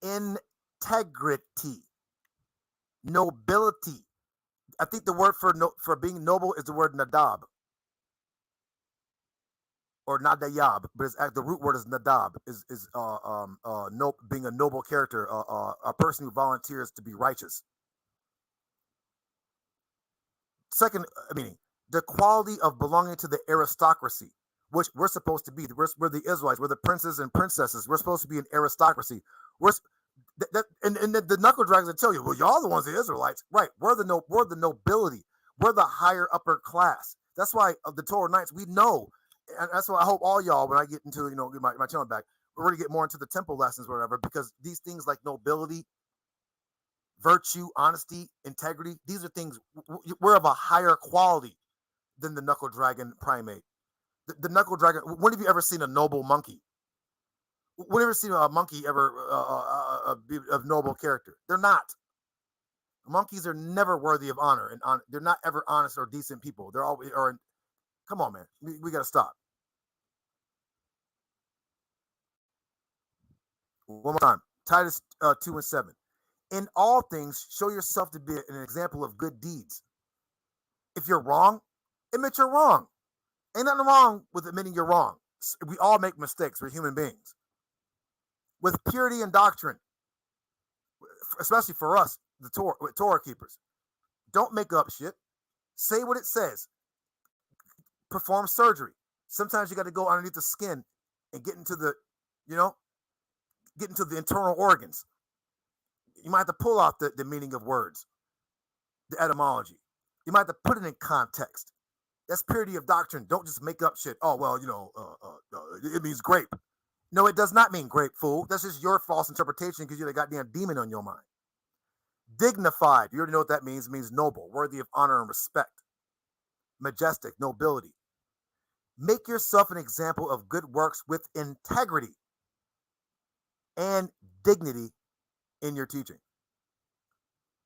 integrity, nobility. I think the word for being noble is the word nadab or nadayab, but the root word is nadab. Being a noble character, a person who volunteers to be righteous. Second meaning, the quality of belonging to the aristocracy, which we're supposed to be. We're the Israelites. We're the princes and princesses. We're supposed to be an aristocracy. And the knuckle draggers will tell you, well, y'all the ones, the Israelites, right? We're the nobility. We're the higher upper class. That's why the Torah Knights, we know, and that's why I hope all y'all, when I get into my channel back, we're going to get more into the temple lessons, or whatever, because these things like nobility, virtue, honesty, integrity, these are things we're of a higher quality than the knuckle dragon primate. The knuckle dragon. When have you ever seen a noble monkey? When have you ever seen a monkey ever of noble character? They're not. Monkeys are never worthy of honor, and they're not ever honest or decent people. They're always come on, man. We got to stop. One more time. Titus 2:7. In all things, show yourself to be an example of good deeds. If you're wrong, admit you're wrong. Ain't nothing wrong with admitting you're wrong. We all make mistakes. We're human beings. With purity and doctrine, especially for us, the Torah keepers, don't make up shit. Say what it says. Perform surgery. Sometimes you got to go underneath the skin and get into the, get into the internal organs. You might have to pull out the meaning of words, the etymology. You might have to put it in context. That's purity of doctrine. Don't just make up shit. Oh, well, it means grape. No, it does not mean grape, fool. That's just your false interpretation because you got a goddamn demon on your mind. Dignified. You already know what that means. It means noble, worthy of honor and respect. Majestic, nobility. Make yourself an example of good works with integrity and dignity in your teaching.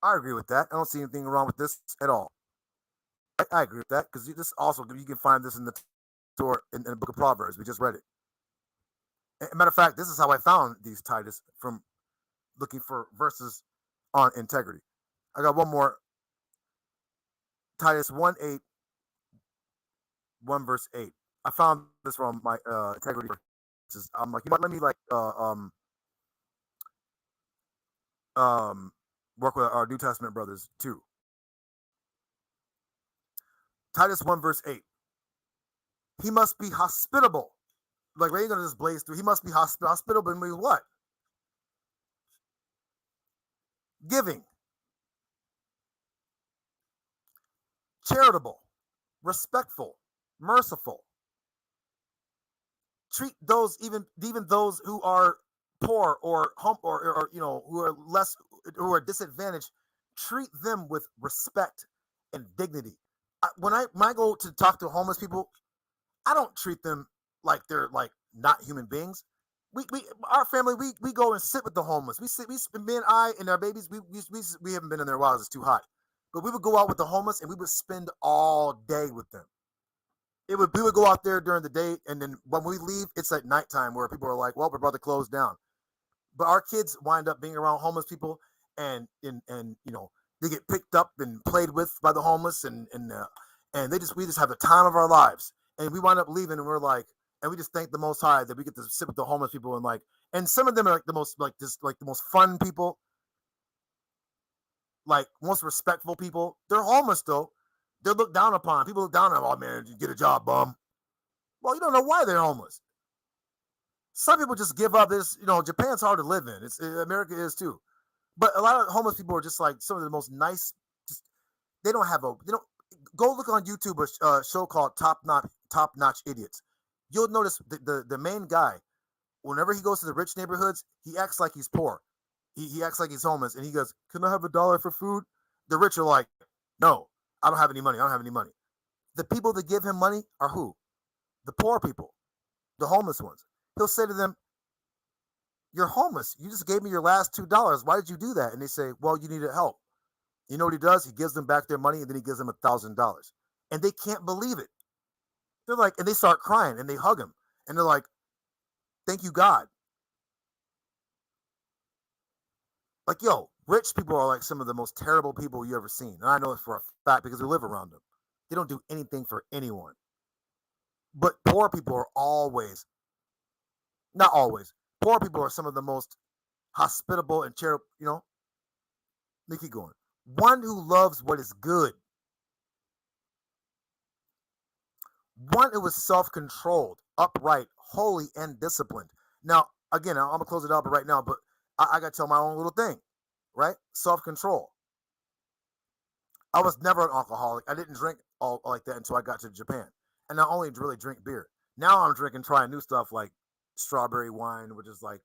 I agree with that. I don't see anything wrong with this at all. I agree with that because this also, you can find this in the Torah, in the book of Proverbs. We just read it. As a matter of fact, this is how I found these, Titus, from looking for verses on integrity. I got one more. Titus 1:8, 1 verse 8. I found this from my integrity verses. I'm like, let me work with our New Testament brothers too. Titus 1 verse 8. He must be hospitable. Like, we ain't gonna just blaze through. He must be hospitable. And means what? Giving, charitable, respectful, merciful. Treat those, even those who are poor or who are less, who are disadvantaged. Treat them with respect and dignity. When I go to talk to homeless people, I don't treat them like they're like not human beings. Our family, we go and sit with the homeless. Me and I and our babies, we haven't been in there a while. It's too hot. But we would go out with the homeless and we would spend all day with them. We would go out there during the day, and then when we leave, it's at nighttime where people are like, well, we're about to close down. But our kids wind up being around homeless people, and they get picked up and played with by the homeless, and we just have the time of our lives. And we wind up leaving, and we're like, and we just thank the Most High that we get to sit with the homeless people, and some of them are like the most fun people, like most respectful people. They're homeless though. They're looked down upon. People look down on them. Oh man, you get a job, bum. Well, you don't know why they're homeless. Some people just give up. Japan's hard to live in. America is too. But a lot of homeless people are just like some of the most nice. They don't go look on YouTube a show called Top Notch Idiots. You'll notice the main guy, whenever he goes to the rich neighborhoods, he acts like he's poor. He acts like he's homeless, and he goes, "Can I have $1 for food?" The rich are like, "No, I don't have any money. I don't have any money." The people that give him money are who? The poor people, the homeless ones. He'll say to them, "You're homeless. You just gave me your last $2. Why did you do that?" And they say, "Well, you needed help." You know what he does? He gives them back their money, and then he gives them $1,000. And they can't believe it. They're like, and they start crying, and they hug him. And they're like, "Thank you, God." Like, yo, rich people are like some of the most terrible people you ever seen. And I know it for a fact because we live around them. They don't do anything for anyone. But poor people are not always. Poor people are some of the most hospitable and charitable, Let me keep going. One who loves what is good. One who is self-controlled, upright, holy, and disciplined. Now, again, I'm going to close it up right now, but I got to tell my own little thing, right? Self-control. I was never an alcoholic. I didn't drink all like that until I got to Japan. And I only really drink beer. Now I'm trying new stuff like strawberry wine, which is like,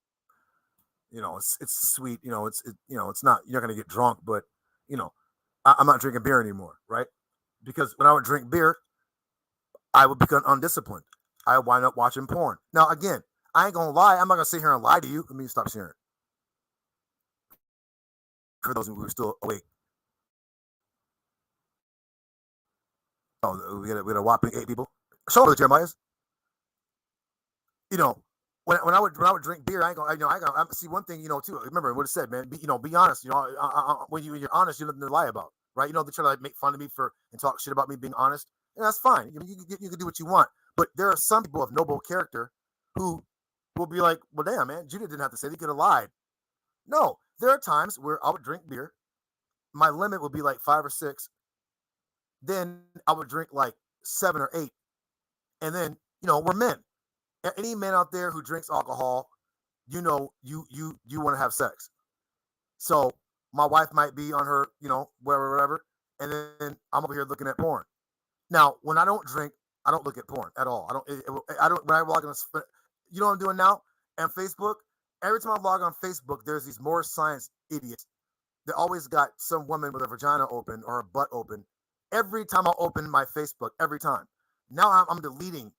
it's sweet. It's not, you're not going to get drunk, but, I'm not drinking beer anymore, right? Because when I would drink beer, I would become undisciplined. I would wind up watching porn. Now, again, I ain't going to lie. I'm not going to sit here and lie to you. Let me stop sharing. For those who are still awake. Oh, we got a whopping 8 people. Show me the Jeremiah's. When I would drink beer, I see one thing, too. Remember what it said, man. Be honest. When you're honest, you have nothing to lie about, right? They try to make fun of me and talk shit about me being honest, and that's fine. You can do what you want, But there are some people of noble character who will be like, well, damn, man, Judah didn't have to say, he could have lied. No, there are times where I would drink beer. My limit would be like 5 or 6. Then I would drink like 7 or 8. And then, we're men. Any man out there who drinks alcohol, you want to have sex. So my wife might be on her, whatever. And then I'm over here looking at porn. Now, when I don't drink, I don't look at porn at all. I don't, when I log on, you know what I'm doing now? On Facebook, every time I log on Facebook, there's these more science idiots. They always got some woman with her vagina open or her butt open. Every time I open my Facebook, every time. Now I'm deleting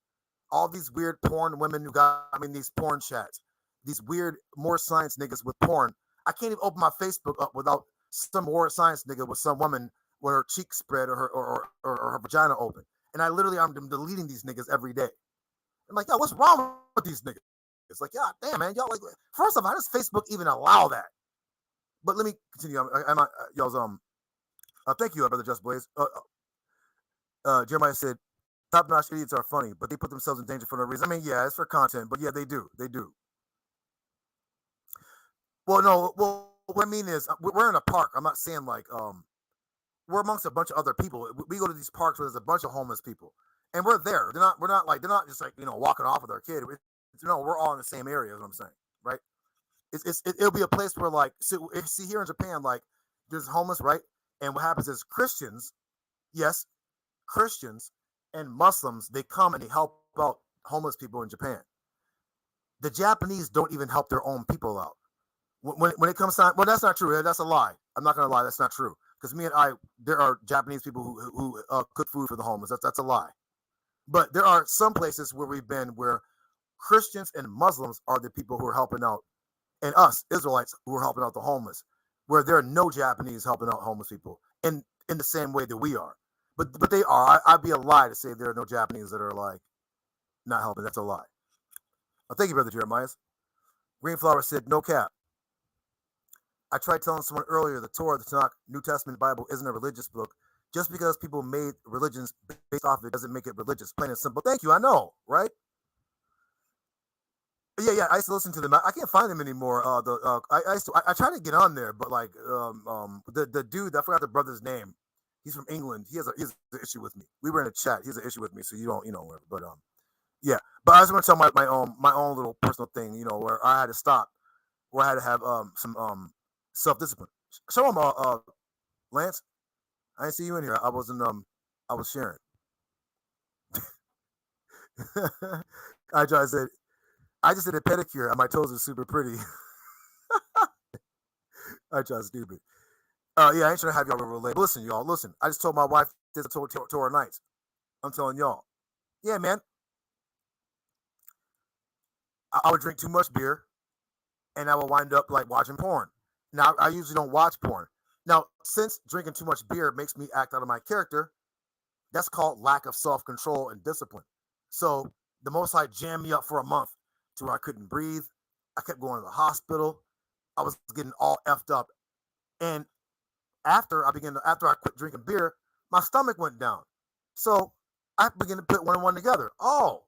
all these weird porn women who got these porn chats. These weird more science niggas with porn. I can't even open my Facebook up without some more science nigga with some woman with her cheek spread or her vagina open. And I'm deleting these niggas every day. I'm like, yo, what's wrong with these niggas? It's like, yeah, damn, man, y'all like. First of all, how does Facebook even allow that? But let me continue. Thank you, brother Just Blaze. Jeremiah said, top-notch idiots are funny, but they put themselves in danger for no reason. I mean, yeah, it's for content, but yeah, they do. Well, no, what I mean is, we're in a park. I'm not saying like, we're amongst a bunch of other people. We go to these parks where there's a bunch of homeless people, and we're there. They're not just like, walking off with our kid. We're all in the same area, is what I'm saying, right? It'll be a place where, like, see here in Japan, like, there's homeless, right? And what happens is Christians and Muslims, they come and they help out homeless people in Japan. The Japanese don't even help their own people out. When it comes time, well, that's not true. That's a lie. I'm not gonna lie. That's not true. Because there are Japanese people who cook food for the homeless. That's a lie. But there are some places where we've been where Christians and Muslims are the people who are helping out, and us Israelites who are helping out the homeless, where there are no Japanese helping out homeless people in the same way that we are. But they are. I'd be a lie to say there are no Japanese that are like not helping. That's a lie. Thank you, brother Jeremiah. Greenflower said, no cap. I tried telling someone earlier the Torah, the Tanakh, New Testament Bible isn't a religious book. Just because people made religions based off of it doesn't make it religious. Plain and simple. Thank you. I know, right? Yeah. I used to listen to them. I can't find them anymore. I tried to get on there, but like the dude, I forgot the brother's name. He's from England. He has an issue with me. We were in a chat. He has an issue with me, so you don't, whatever. But yeah. But I just want to tell my own little personal thing, where I had to stop, where I had to have some self-discipline. Shalom, Lance. I didn't see you in here. I was sharing. I just did a pedicure and my toes are super pretty. I try stupid. Yeah, I ain't trying to have y'all relate. Listen, y'all. Listen, I just told my wife this to our nights. I'm telling y'all. Yeah, man. I would drink too much beer, and I would wind up like watching porn. Now, I usually don't watch porn. Now, since drinking too much beer makes me act out of my character, that's called lack of self-control and discipline. So the Most High jammed me up for a month to where I couldn't breathe. I kept going to the hospital. I was getting all effed up. And after I quit drinking beer, my stomach went down. So I began to put one and one together. Oh,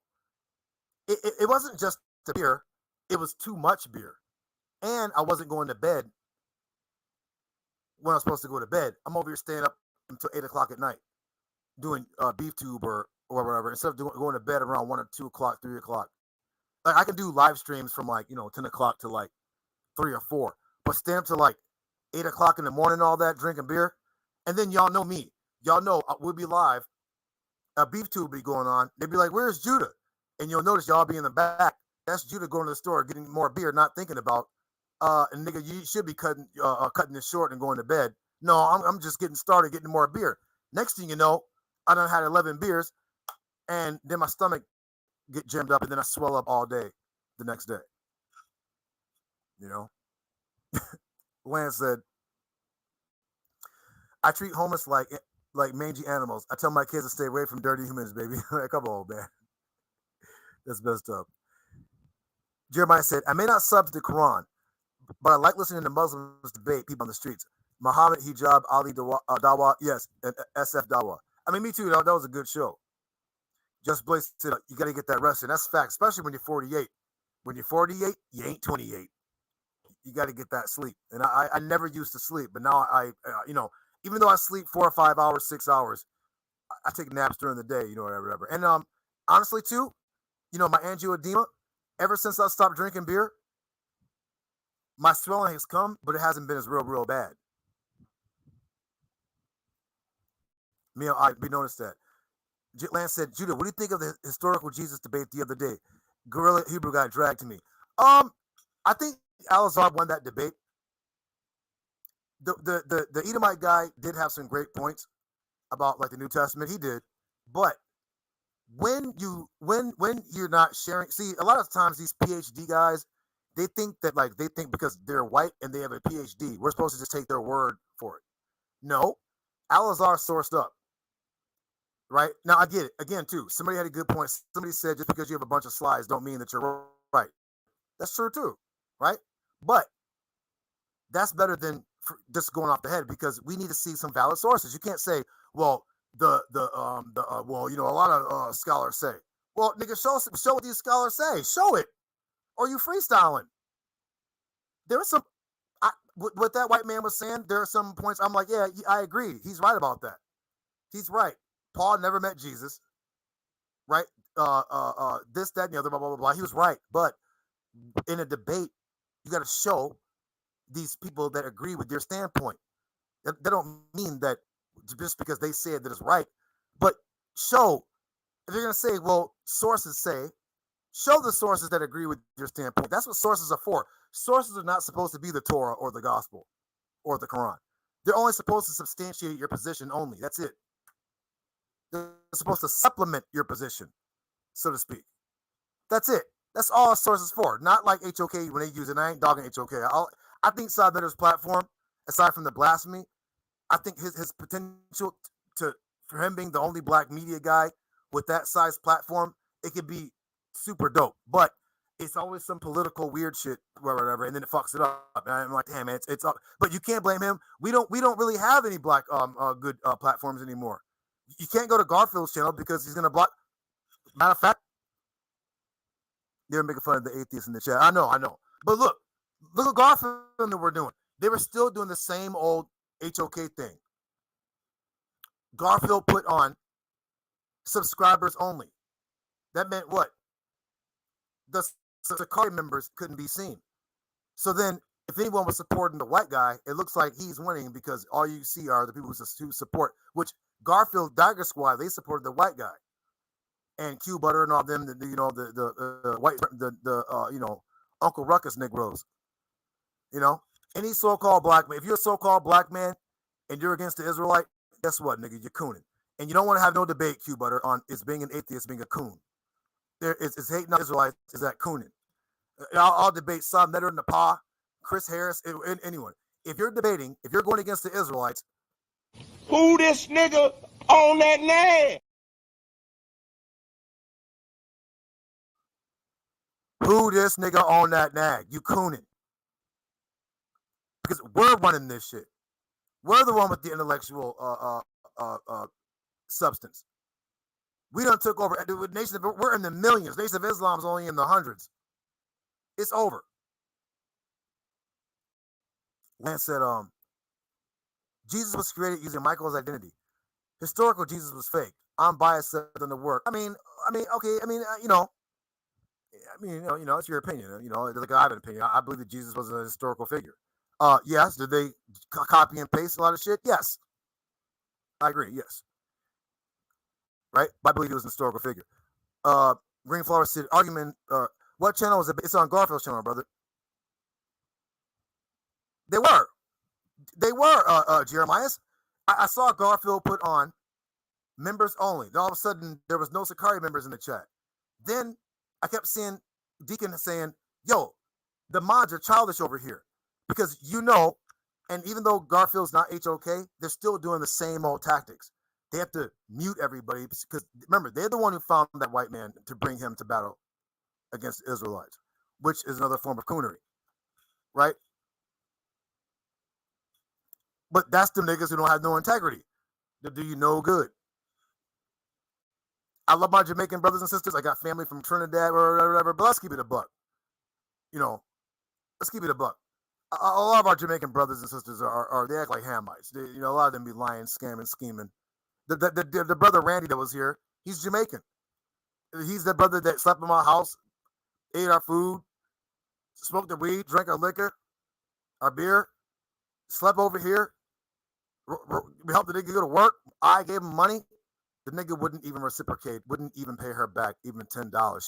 it wasn't just the beer. It was too much beer. And I wasn't going to bed when I was supposed to go to bed. I'm over here staying up until 8 o'clock at night doing beef tube or whatever, instead of going to bed around 1 or 2 o'clock, 3 o'clock. Like, I can do live streams from like, 10 o'clock to like 3 or 4, but stay up to like 8 o'clock in the morning, all that, drinking beer. And then y'all know me. Y'all know we'll be live. A beef tube will be going on. They'd be like, where's Judah? And you'll notice y'all be in the back. That's Judah going to the store, getting more beer, not thinking about, and nigga, you should be cutting this short and going to bed. No, I'm just getting started, getting more beer. Next thing you know, I done had 11 beers, and then my stomach get jammed up, and then I swell up all day the next day. Lance said, I treat homeless like mangy animals. I tell my kids to stay away from dirty humans, baby. Come on, man. That's messed up. Jeremiah said, I may not sub to the Quran, but I like listening to Muslims debate people on the streets. Muhammad, Hijab, Ali, Dawa, yes, and SF Dawa. I mean, me too. That was a good show. Just Blaze said, you got to get that rest in. That's fact, especially when you're 48. When you're 48, you ain't 28. You got to get that sleep. And I never used to sleep, but now even though I sleep 4 or 5 hours, 6 hours, I take naps during the day, whatever. And honestly, too, my angioedema, ever since I stopped drinking beer, my swelling has come, but it hasn't been as real bad. We noticed that. Lance said, Judah, what do you think of the historical Jesus debate the other day? Gorilla Hebrew guy dragged to me. I think Alazar won that debate. The Edomite guy did have some great points about like the New Testament. He did, but when you're not sharing, see, a lot of times these PhD guys, they think because they're white and they have a PhD, we're supposed to just take their word for it. No, Alazar sourced up. Right? Now, I get it. Again, too, somebody had a good point. Somebody said just because you have a bunch of slides don't mean that you're right. That's true, too. Right? But that's better than just going off the head, because we need to see some valid sources. You can't say, well, a lot of scholars say. Well, nigga, show what these scholars say. Show it. Or you freestyling. There was some, what that white man was saying, there are some points I'm like, yeah, I agree. He's right about that. He's right. Paul never met Jesus, right? This, that, and the other, blah, blah, blah, blah. He was right. But in a debate, you got to show these people that agree with your standpoint. That don't mean that just because they said that it's right, but show, if you're going to say, well, sources say, show the sources that agree with your standpoint. That's what sources are for. Sources are not supposed to be the Torah or the gospel or the Quran. They're only supposed to substantiate your position only. That's it. They're supposed to supplement your position, so to speak. That's it. That's all a source is for. Not like HOK when they use it. I ain't dogging HOK. I think Saad Netter's platform, aside from the blasphemy, I think his potential for him being the only black media guy with that size platform, it could be super dope. But it's always some political weird shit, whatever, and then it fucks it up. And I'm like, damn, man, it's up. But you can't blame him. We don't really have any black good platforms anymore. You can't go to Garfield's channel because he's gonna block. Matter of fact, they're making fun of the atheists in the chat. I know. But look at Garfield that we're doing. They were still doing the same old HOK thing. Garfield put on subscribers only. That meant what? The Sakari members couldn't be seen. So then, if anyone was supporting the white guy, it looks like he's winning because all you see are the people who support, which Garfield Dagger Squad, they supported the white guy. And Q Butter and all them, the white, Uncle Ruckus Negroes. Any so-called black man, if you're a so-called black man and you're against the Israelite, guess what, nigga? You're cooning. And you don't want to have no debate, Q Butter, on it's being an atheist, being a coon. It's hating on Israelites, is that cooning. I'll debate Saad Netter and Napa, Chris Harris, anyone. If you're debating, if you're going against the Israelites, who this nigga on that nag? Who this nigga on that nag? You cooning. Because we're running this shit. We're the one with the intellectual substance. We done took over. We're in the millions. Nation of Islam's only in the hundreds. It's over. Lance said, Jesus was created using Michael's identity. Historical Jesus was fake. I'm biased than the work. Okay. It's your opinion. Like I have an opinion. I believe that Jesus was a historical figure. Yes. Did they copy and paste a lot of shit? Yes. I agree. Yes. Right? But I believe he was a historical figure. Green Flower said, argument. What channel was it? It's on Garfield's channel, brother. They were, Jeremiah's. I saw Garfield put on members only. Then all of a sudden, there was no Sakari members in the chat. Then I kept seeing Deacon saying, yo, the mods are childish over here. Because and even though Garfield's not HOK, they're still doing the same old tactics. They have to mute everybody because, remember, they're the one who found that white man to bring him to battle against the Israelites, which is another form of coonery, right? But that's the niggas who don't have no integrity. They do you no good. I love my Jamaican brothers and sisters. I got family from Trinidad or whatever, but let's keep it a buck. Let's keep it a buck. A lot of our Jamaican brothers and sisters are they act like Hamites. A lot of them be lying, scamming, scheming. The brother Randy that was here, he's Jamaican. He's the brother that slept in my house, ate our food, smoked the weed, drank our liquor, our beer, slept over here. We helped the nigga go to work. I gave him money. The nigga wouldn't even reciprocate, wouldn't even pay her back even $10.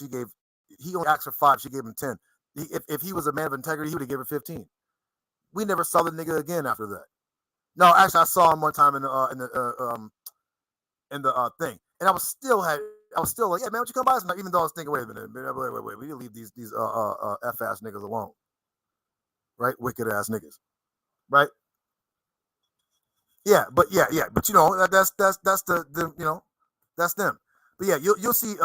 He only asked for $5. She gave him 10. If he was a man of integrity, he would have given her 15. We never saw the nigga again after that. No, actually, I saw him one time in the thing, and I was still like, yeah, man, why don't you come by? Even though I was thinking, wait a minute, wait, we need to leave these f ass niggas alone, right? Wicked ass niggas, right? Yeah, but that's the that's them. But yeah, you'll see.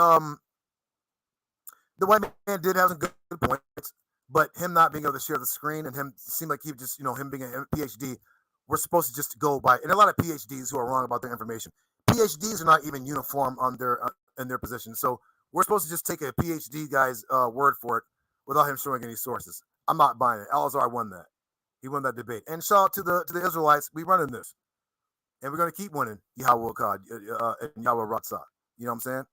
The white man did have some good points, but him not being able to share the screen and him seemed like he just him being a PhD. We're supposed to just go by, and a lot of PhDs who are wrong about their information. PhDs are not even uniform on their in their position, so we're supposed to just take a PhD guy's word for it without him showing any sources. I'm not buying it. Al-Azhar won that. He won that debate. And shout out to the Israelites. We running this. And we're going to keep winning Yahweh God and Yahweh Ratzah. You know what I'm saying?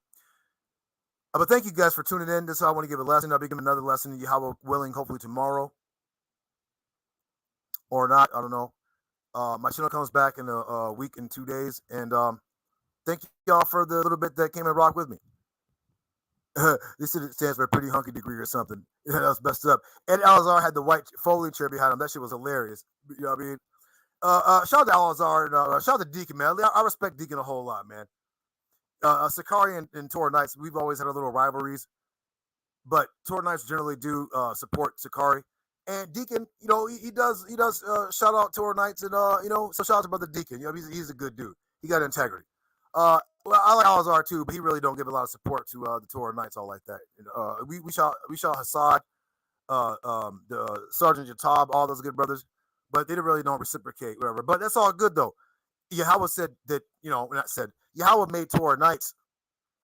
But thank you guys for tuning in. This is how I want to give a lesson. I'll be giving another lesson, Yahweh willing, hopefully tomorrow. Or not. I don't know. My channel comes back in a week and 2 days. And thank y'all for the little bit that came and rocked with me. This stands for a pretty hunky degree or something. That was messed up. And Al-Azhar had the white folding chair behind him. That shit was hilarious. You know what I mean? Shout out to Al-Azhar and shout out to Deacon, man. I respect Deacon a whole lot, man. Sakari and Torah Knights, we've always had a little rivalries, but Torah Knights generally do support Sakari. And Deacon, he does shout out Torah Knights and so shout out to brother Deacon. He's a good dude. He got integrity. Well, I like Al-Azhar too, but he really don't give a lot of support to the Torah Knights all like that. We shot Hassad, the Sergeant Jatab, all those good brothers. But they really don't reciprocate, whatever. But that's all good, though. Yahweh said that, not said, Yahweh made Torah Knights,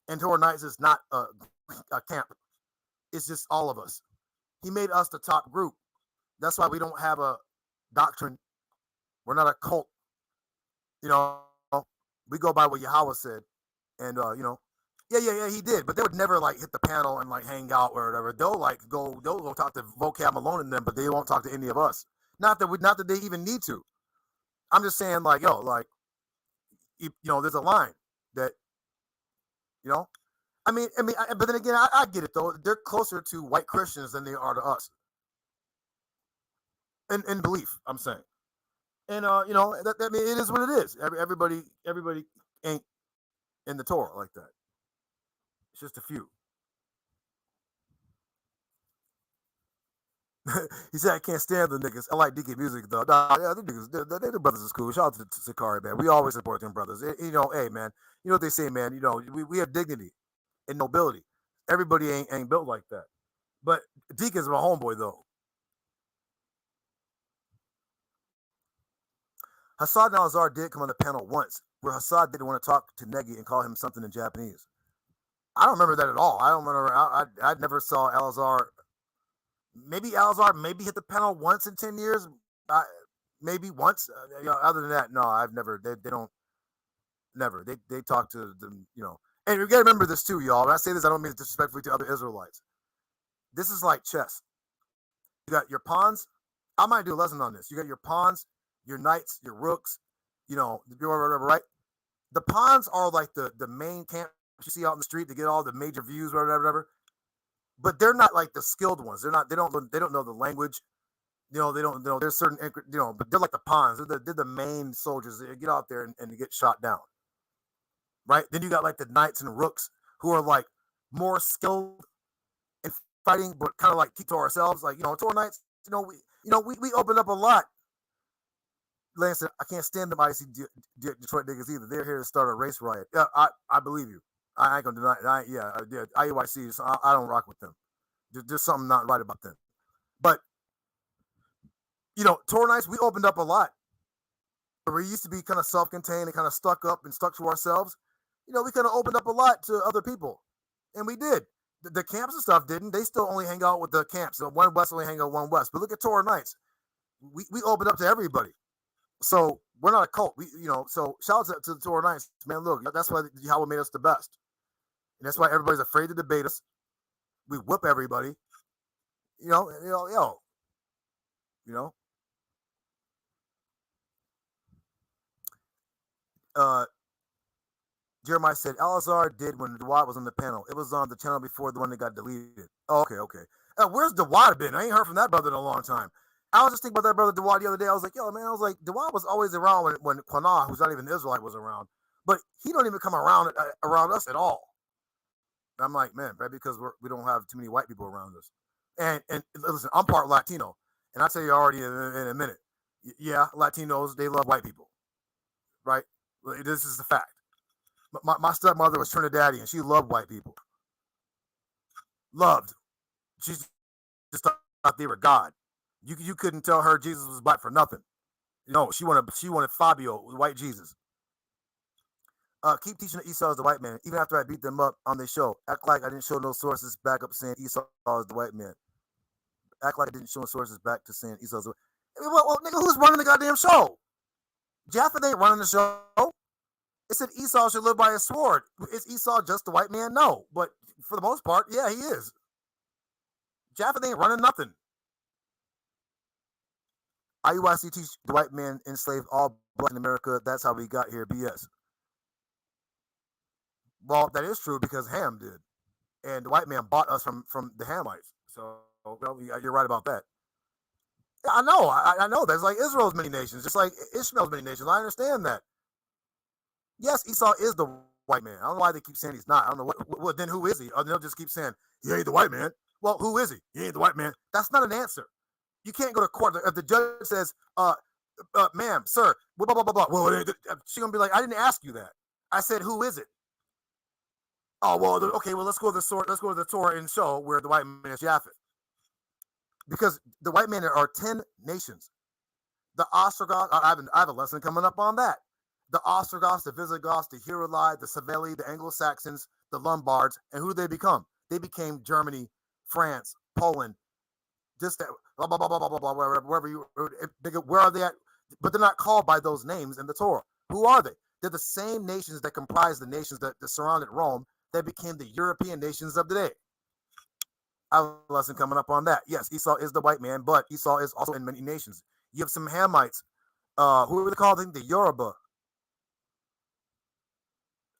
and Torah Knights is not a camp. It's just all of us. He made us the top group. That's why we don't have a doctrine. We're not a cult. We go by what Yahweh said. And, yeah, he did. But they would never, hit the panel and, hang out or whatever. They'll go talk to Vocab Malone and them, but they won't talk to any of us. Not that they even need to. I'm just saying, there's a line that, but then again, I get it though. They're closer to white Christians than they are to us. In belief, I'm saying, and it is what it is. Everybody ain't in the Torah like that. It's just a few. He said, I can't stand the niggas. I like DK music, though. The niggas, the brothers is cool. Shout out to Sakari, man. We always support them brothers. Hey, man. You know what they say, man. We have dignity and nobility. Everybody ain't built like that. But Deacon's my homeboy, though. Hassad and Al-Azhar did come on the panel once, where Hassad didn't want to talk to Negi and call him something in Japanese. I don't remember that at all. I don't remember. I never saw Al-Azhar. Maybe Al-Azhar hit the panel once in 10 years. Maybe once. Other than that, no, I've never. They don't. Never. They talk to them. And you got to remember this too, y'all. When I say this, I don't mean it disrespectfully to other Israelites. This is like chess. You got your pawns. I might do a lesson on this. You got your pawns, your knights, your rooks. Right? The pawns are like the main camp you see out in the street to get all the major views, whatever. But they're not like the skilled ones. They don't know the language. They don't know. There's certain, but they're like the pawns. They're the main soldiers. They get out there and get shot down. Right? Then you got like the knights and rooks who are like more skilled in fighting, but kind of like keep to ourselves. Like, Torah Knights, we opened up a lot. Lance said, I can't stand them IC Detroit niggas either. They're here to start a race riot. Yeah, I believe you. I ain't gonna deny it. I did. IUIC, so I don't rock with them. There's something not right about them. But Torah Knights, we opened up a lot. We used to be kind of self-contained and kind of stuck up and stuck to ourselves. We could have opened up a lot to other people, and we did. The camps and stuff didn't. They still only hang out with the camps. So One West only hang out One West. But look at Torah Nights. We opened up to everybody. So we're not a cult. So shout out to the Torah Nights, man. Look, that's why Yahweh made us the best, and that's why everybody's afraid to debate us. We whip everybody. Jeremiah said, Alazar did when Dawad was on the panel. It was on the channel before the one that got deleted. Oh, okay. Where's Dawad been? I ain't heard from that brother in a long time. I was just thinking about that brother Dawad the other day. I was like, Dawad was always around when Quanah, who's not even an Israelite, was around. But he don't even come around us at all. And I'm like, man, right, because we don't have too many white people around us. And listen, I'm part Latino. And I'll tell you already in a minute. Yeah, Latinos, they love white people. Right? This is the fact. My stepmother was Trinidadian. She loved white people. Loved. She just thought they were God. You couldn't tell her Jesus was black for nothing. She wanted Fabio, white Jesus. Keep teaching that Esau is the white man. Even after I beat them up on the show, act like I didn't show no sources back up saying Esau is the white man. Act like I didn't show no sources back to saying Esau is the white man. Well, nigga, who's running the goddamn show? Jaffa ain't running the show. It said Esau should live by his sword. Is Esau just the white man? No. But for the most part, yeah, he is. Jaffa ain't running nothing. IUIC teach the white man enslaved all black in America. That's how we got here. BS. Well, that is true because Ham did. And the white man bought us from the Hamites. So, you're right about that. I know. I know. There's like Israel's many nations, just like Ishmael's many nations. I understand that. Yes, Esau is the white man. I don't know why they keep saying he's not. I don't know what then who is he? Or they'll just keep saying, he ain't the white man. Well, who is he? He ain't the white man. That's not an answer. You can't go to court. If the judge says, ma'am, sir, blah, blah, blah, blah, well, she's going to be like, I didn't ask you that. I said, who is it? Oh, well, okay, well, let's go to the Torah and show where the white man is Japheth. Because the white men are 10 nations. The Ostrogoths, I have a lesson coming up on that. The Ostrogoths, the Visigoths, the Heruli, the Savelli, the Anglo-Saxons, the Lombards, and who did they become? They became Germany, France, Poland, just that, blah, blah, blah, blah, blah, blah, where are they at? But they're not called by those names in the Torah. Who are they? They're the same nations that comprise the nations that surrounded Rome that became the European nations of today. I have a lesson coming up on that. Yes, Esau is the white man, but Esau is also in many nations. You have some Hamites. Who are they called? The Yoruba.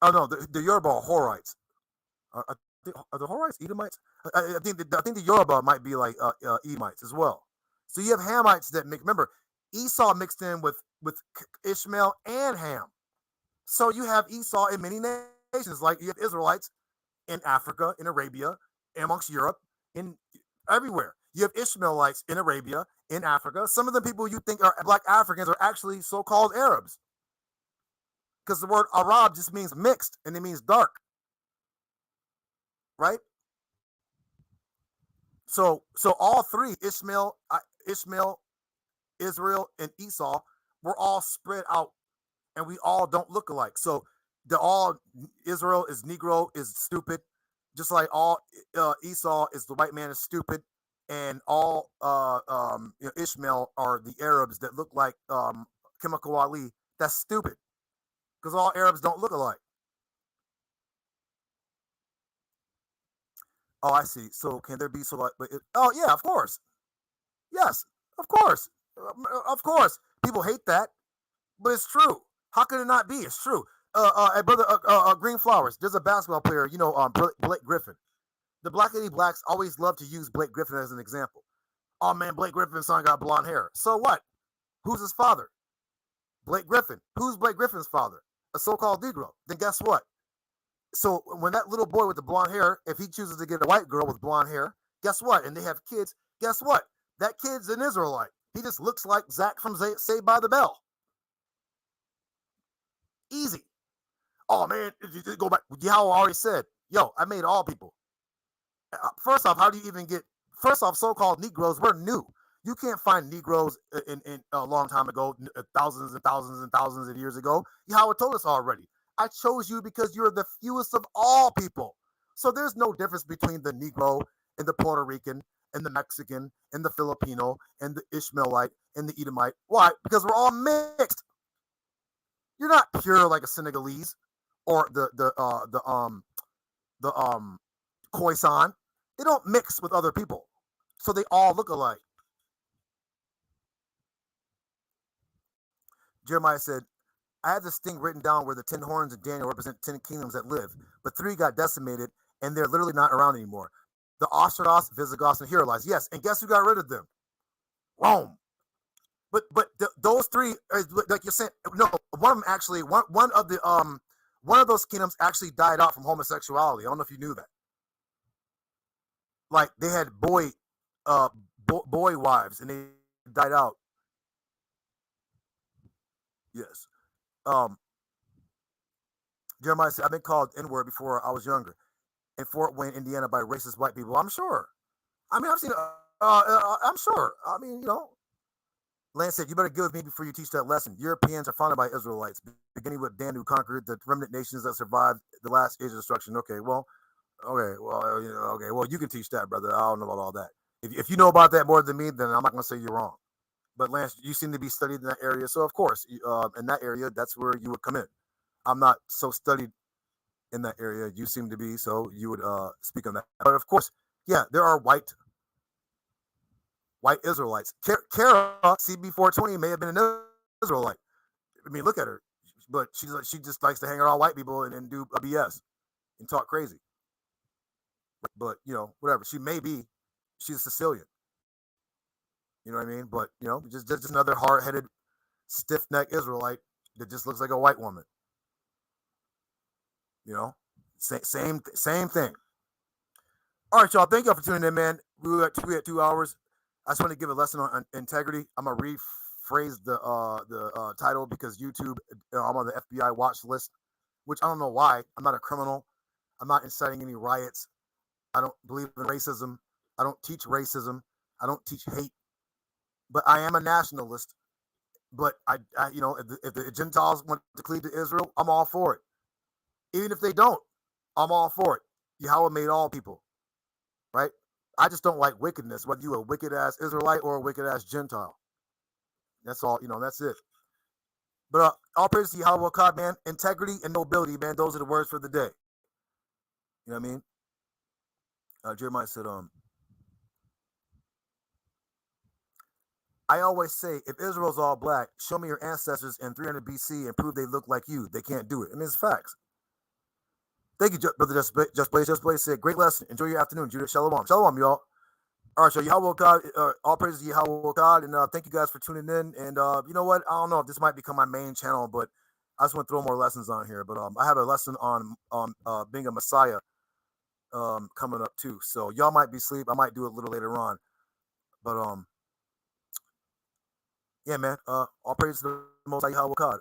Oh no, the Yoruba are Horites. Are the Horites Edomites? I think the Yoruba might be like Edomites as well. So you have Hamites that remember, Esau mixed in with Ishmael and Ham. So you have Esau in many nations, like you have Israelites in Africa, in Arabia, amongst Europe, in everywhere. You have Ishmaelites in Arabia, in Africa. Some of the people you think are black Africans are actually so-called Arabs. Because the word Arab just means mixed, and it means dark. Right? So all three, Ishmael, Israel, and Esau, were all spread out, and we all don't look alike. So Israel is Negro, is stupid, just like all Esau is the white man is stupid, and all Ishmael are the Arabs that look like Chemical Ali. That's stupid, because all Arabs don't look alike. Oh, I see. So can there be oh yeah, of course. Yes, of course. Of course. People hate that, but it's true. How could it not be? It's true. Brother, Green Flowers. There's a basketball player, Blake Griffin. The Black Lady Blacks always love to use Blake Griffin as an example. Oh man, Blake Griffin's son got blonde hair. So what? Who's his father? Blake Griffin. Who's Blake Griffin's father? A so-called Negro. Then guess what? So when that little boy with the blonde hair, if he chooses to get a white girl with blonde hair, guess what? And they have kids. Guess what? That kid's an Israelite. He just looks like Zach from Saved by the Bell. Easy. Oh man, go back. Yahweh already said, "Yo, I made all people." First off, how do you even get? First off, so-called Negroes, we're new. You can't find Negroes in a long time ago, thousands and thousands and thousands of years ago. Yahweh told us already. I chose you because you're the fewest of all people. So there's no difference between the Negro and the Puerto Rican and the Mexican and the Filipino and the Ishmaelite and the Edomite. Why? Because we're all mixed. You're not pure like a Senegalese or the Khoisan. They don't mix with other people, so they all look alike. Jeremiah said, I had this thing written down where the 10 horns of Daniel represent 10 kingdoms that live, but 3 got decimated, and they're literally not around anymore. The Ostrogoths, Visigoths, and Herolites. Yes, and guess who got rid of them? Rome. But those 3, like you're saying, no, one of them actually, one of those kingdoms actually died out from homosexuality. I don't know if you knew that. Like they had boy wives, and they died out. Yes. Jeremiah said, I've been called N-word before I was younger in Fort Wayne, Indiana by racist white people. I'm sure. I mean, I've seen I'm sure. I mean, you know. Lance said, you better get with me before you teach that lesson. Europeans are founded by Israelites, beginning with Dan, who conquered the remnant nations that survived the last age of destruction. Okay, well, you can teach that, brother. I don't know about all that. If you know about that more than me, then I'm not going to say you're wrong. But Lance, you seem to be studied in that area. So, of course, in that area, that's where you would come in. I'm not so studied in that area. You seem to be, so you would speak on that. But, of course, yeah, there are white Israelites. Kara, CB420, may have been an Israelite. I mean, look at her. But she just likes to hang around white people and do a BS and talk crazy. But, you know, whatever. She may be. She's a Sicilian. You know what I mean? But, you know, just another hard-headed, stiff-necked Israelite that just looks like a white woman. You know? Same thing. All right, y'all. Thank y'all for tuning in, man. We had 2 hours. I just want to give a lesson on integrity. I'm gonna rephrase the title because YouTube, I'm on the FBI watch list, which I don't know why. I'm not a criminal. I'm not inciting any riots. I don't believe in racism. I don't teach racism. I don't teach hate. But I am a nationalist. But I you know, if the Gentiles want to cleave to Israel, I'm all for it. Even if they don't, I'm all for it. Yahweh made all people, right? I just don't like wickedness, whether you're a wicked ass Israelite or a wicked ass Gentile. That's all, you know, that's it. But all praise to Yahweh God, man. Integrity and nobility, man. Those are the words for the day. You know what I mean? Jeremiah said, I always say, if Israel's all black, show me your ancestors in 300 BC and prove they look like you. They can't do it. I mean, it's facts. Thank you, Brother Just Blaze said, great lesson. Enjoy your afternoon, Judith. Shalom. Shalom, y'all. All right, so Yahweh God, all praises to Yahweh God, and thank you guys for tuning in. And you know what? I don't know if this might become my main channel, but I just want to throw more lessons on here. But I have a lesson on being a Messiah coming up too. So y'all might be asleep. I might do it a little later on. But yeah, man. All praises to the Most High Yahweh God.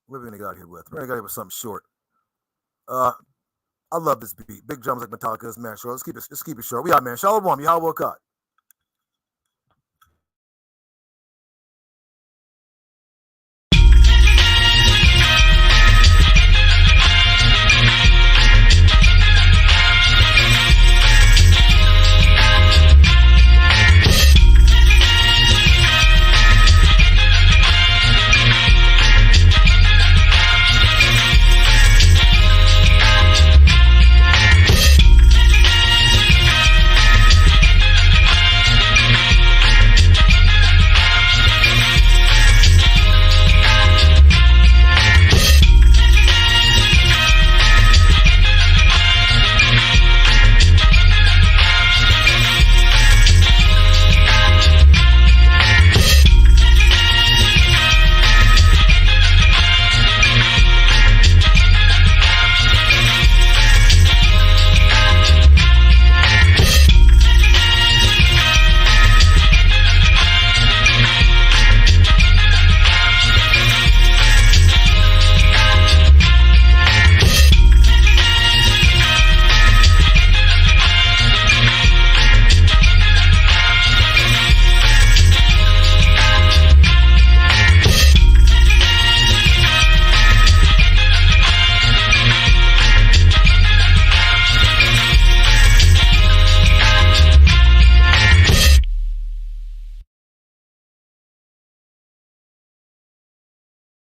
What are we gonna get out here with? We're gonna get out here with something short. I love this beat. Big drums like Metallica's, man. Sure, let's keep it short. We out, man. Shalom, Yahweh God.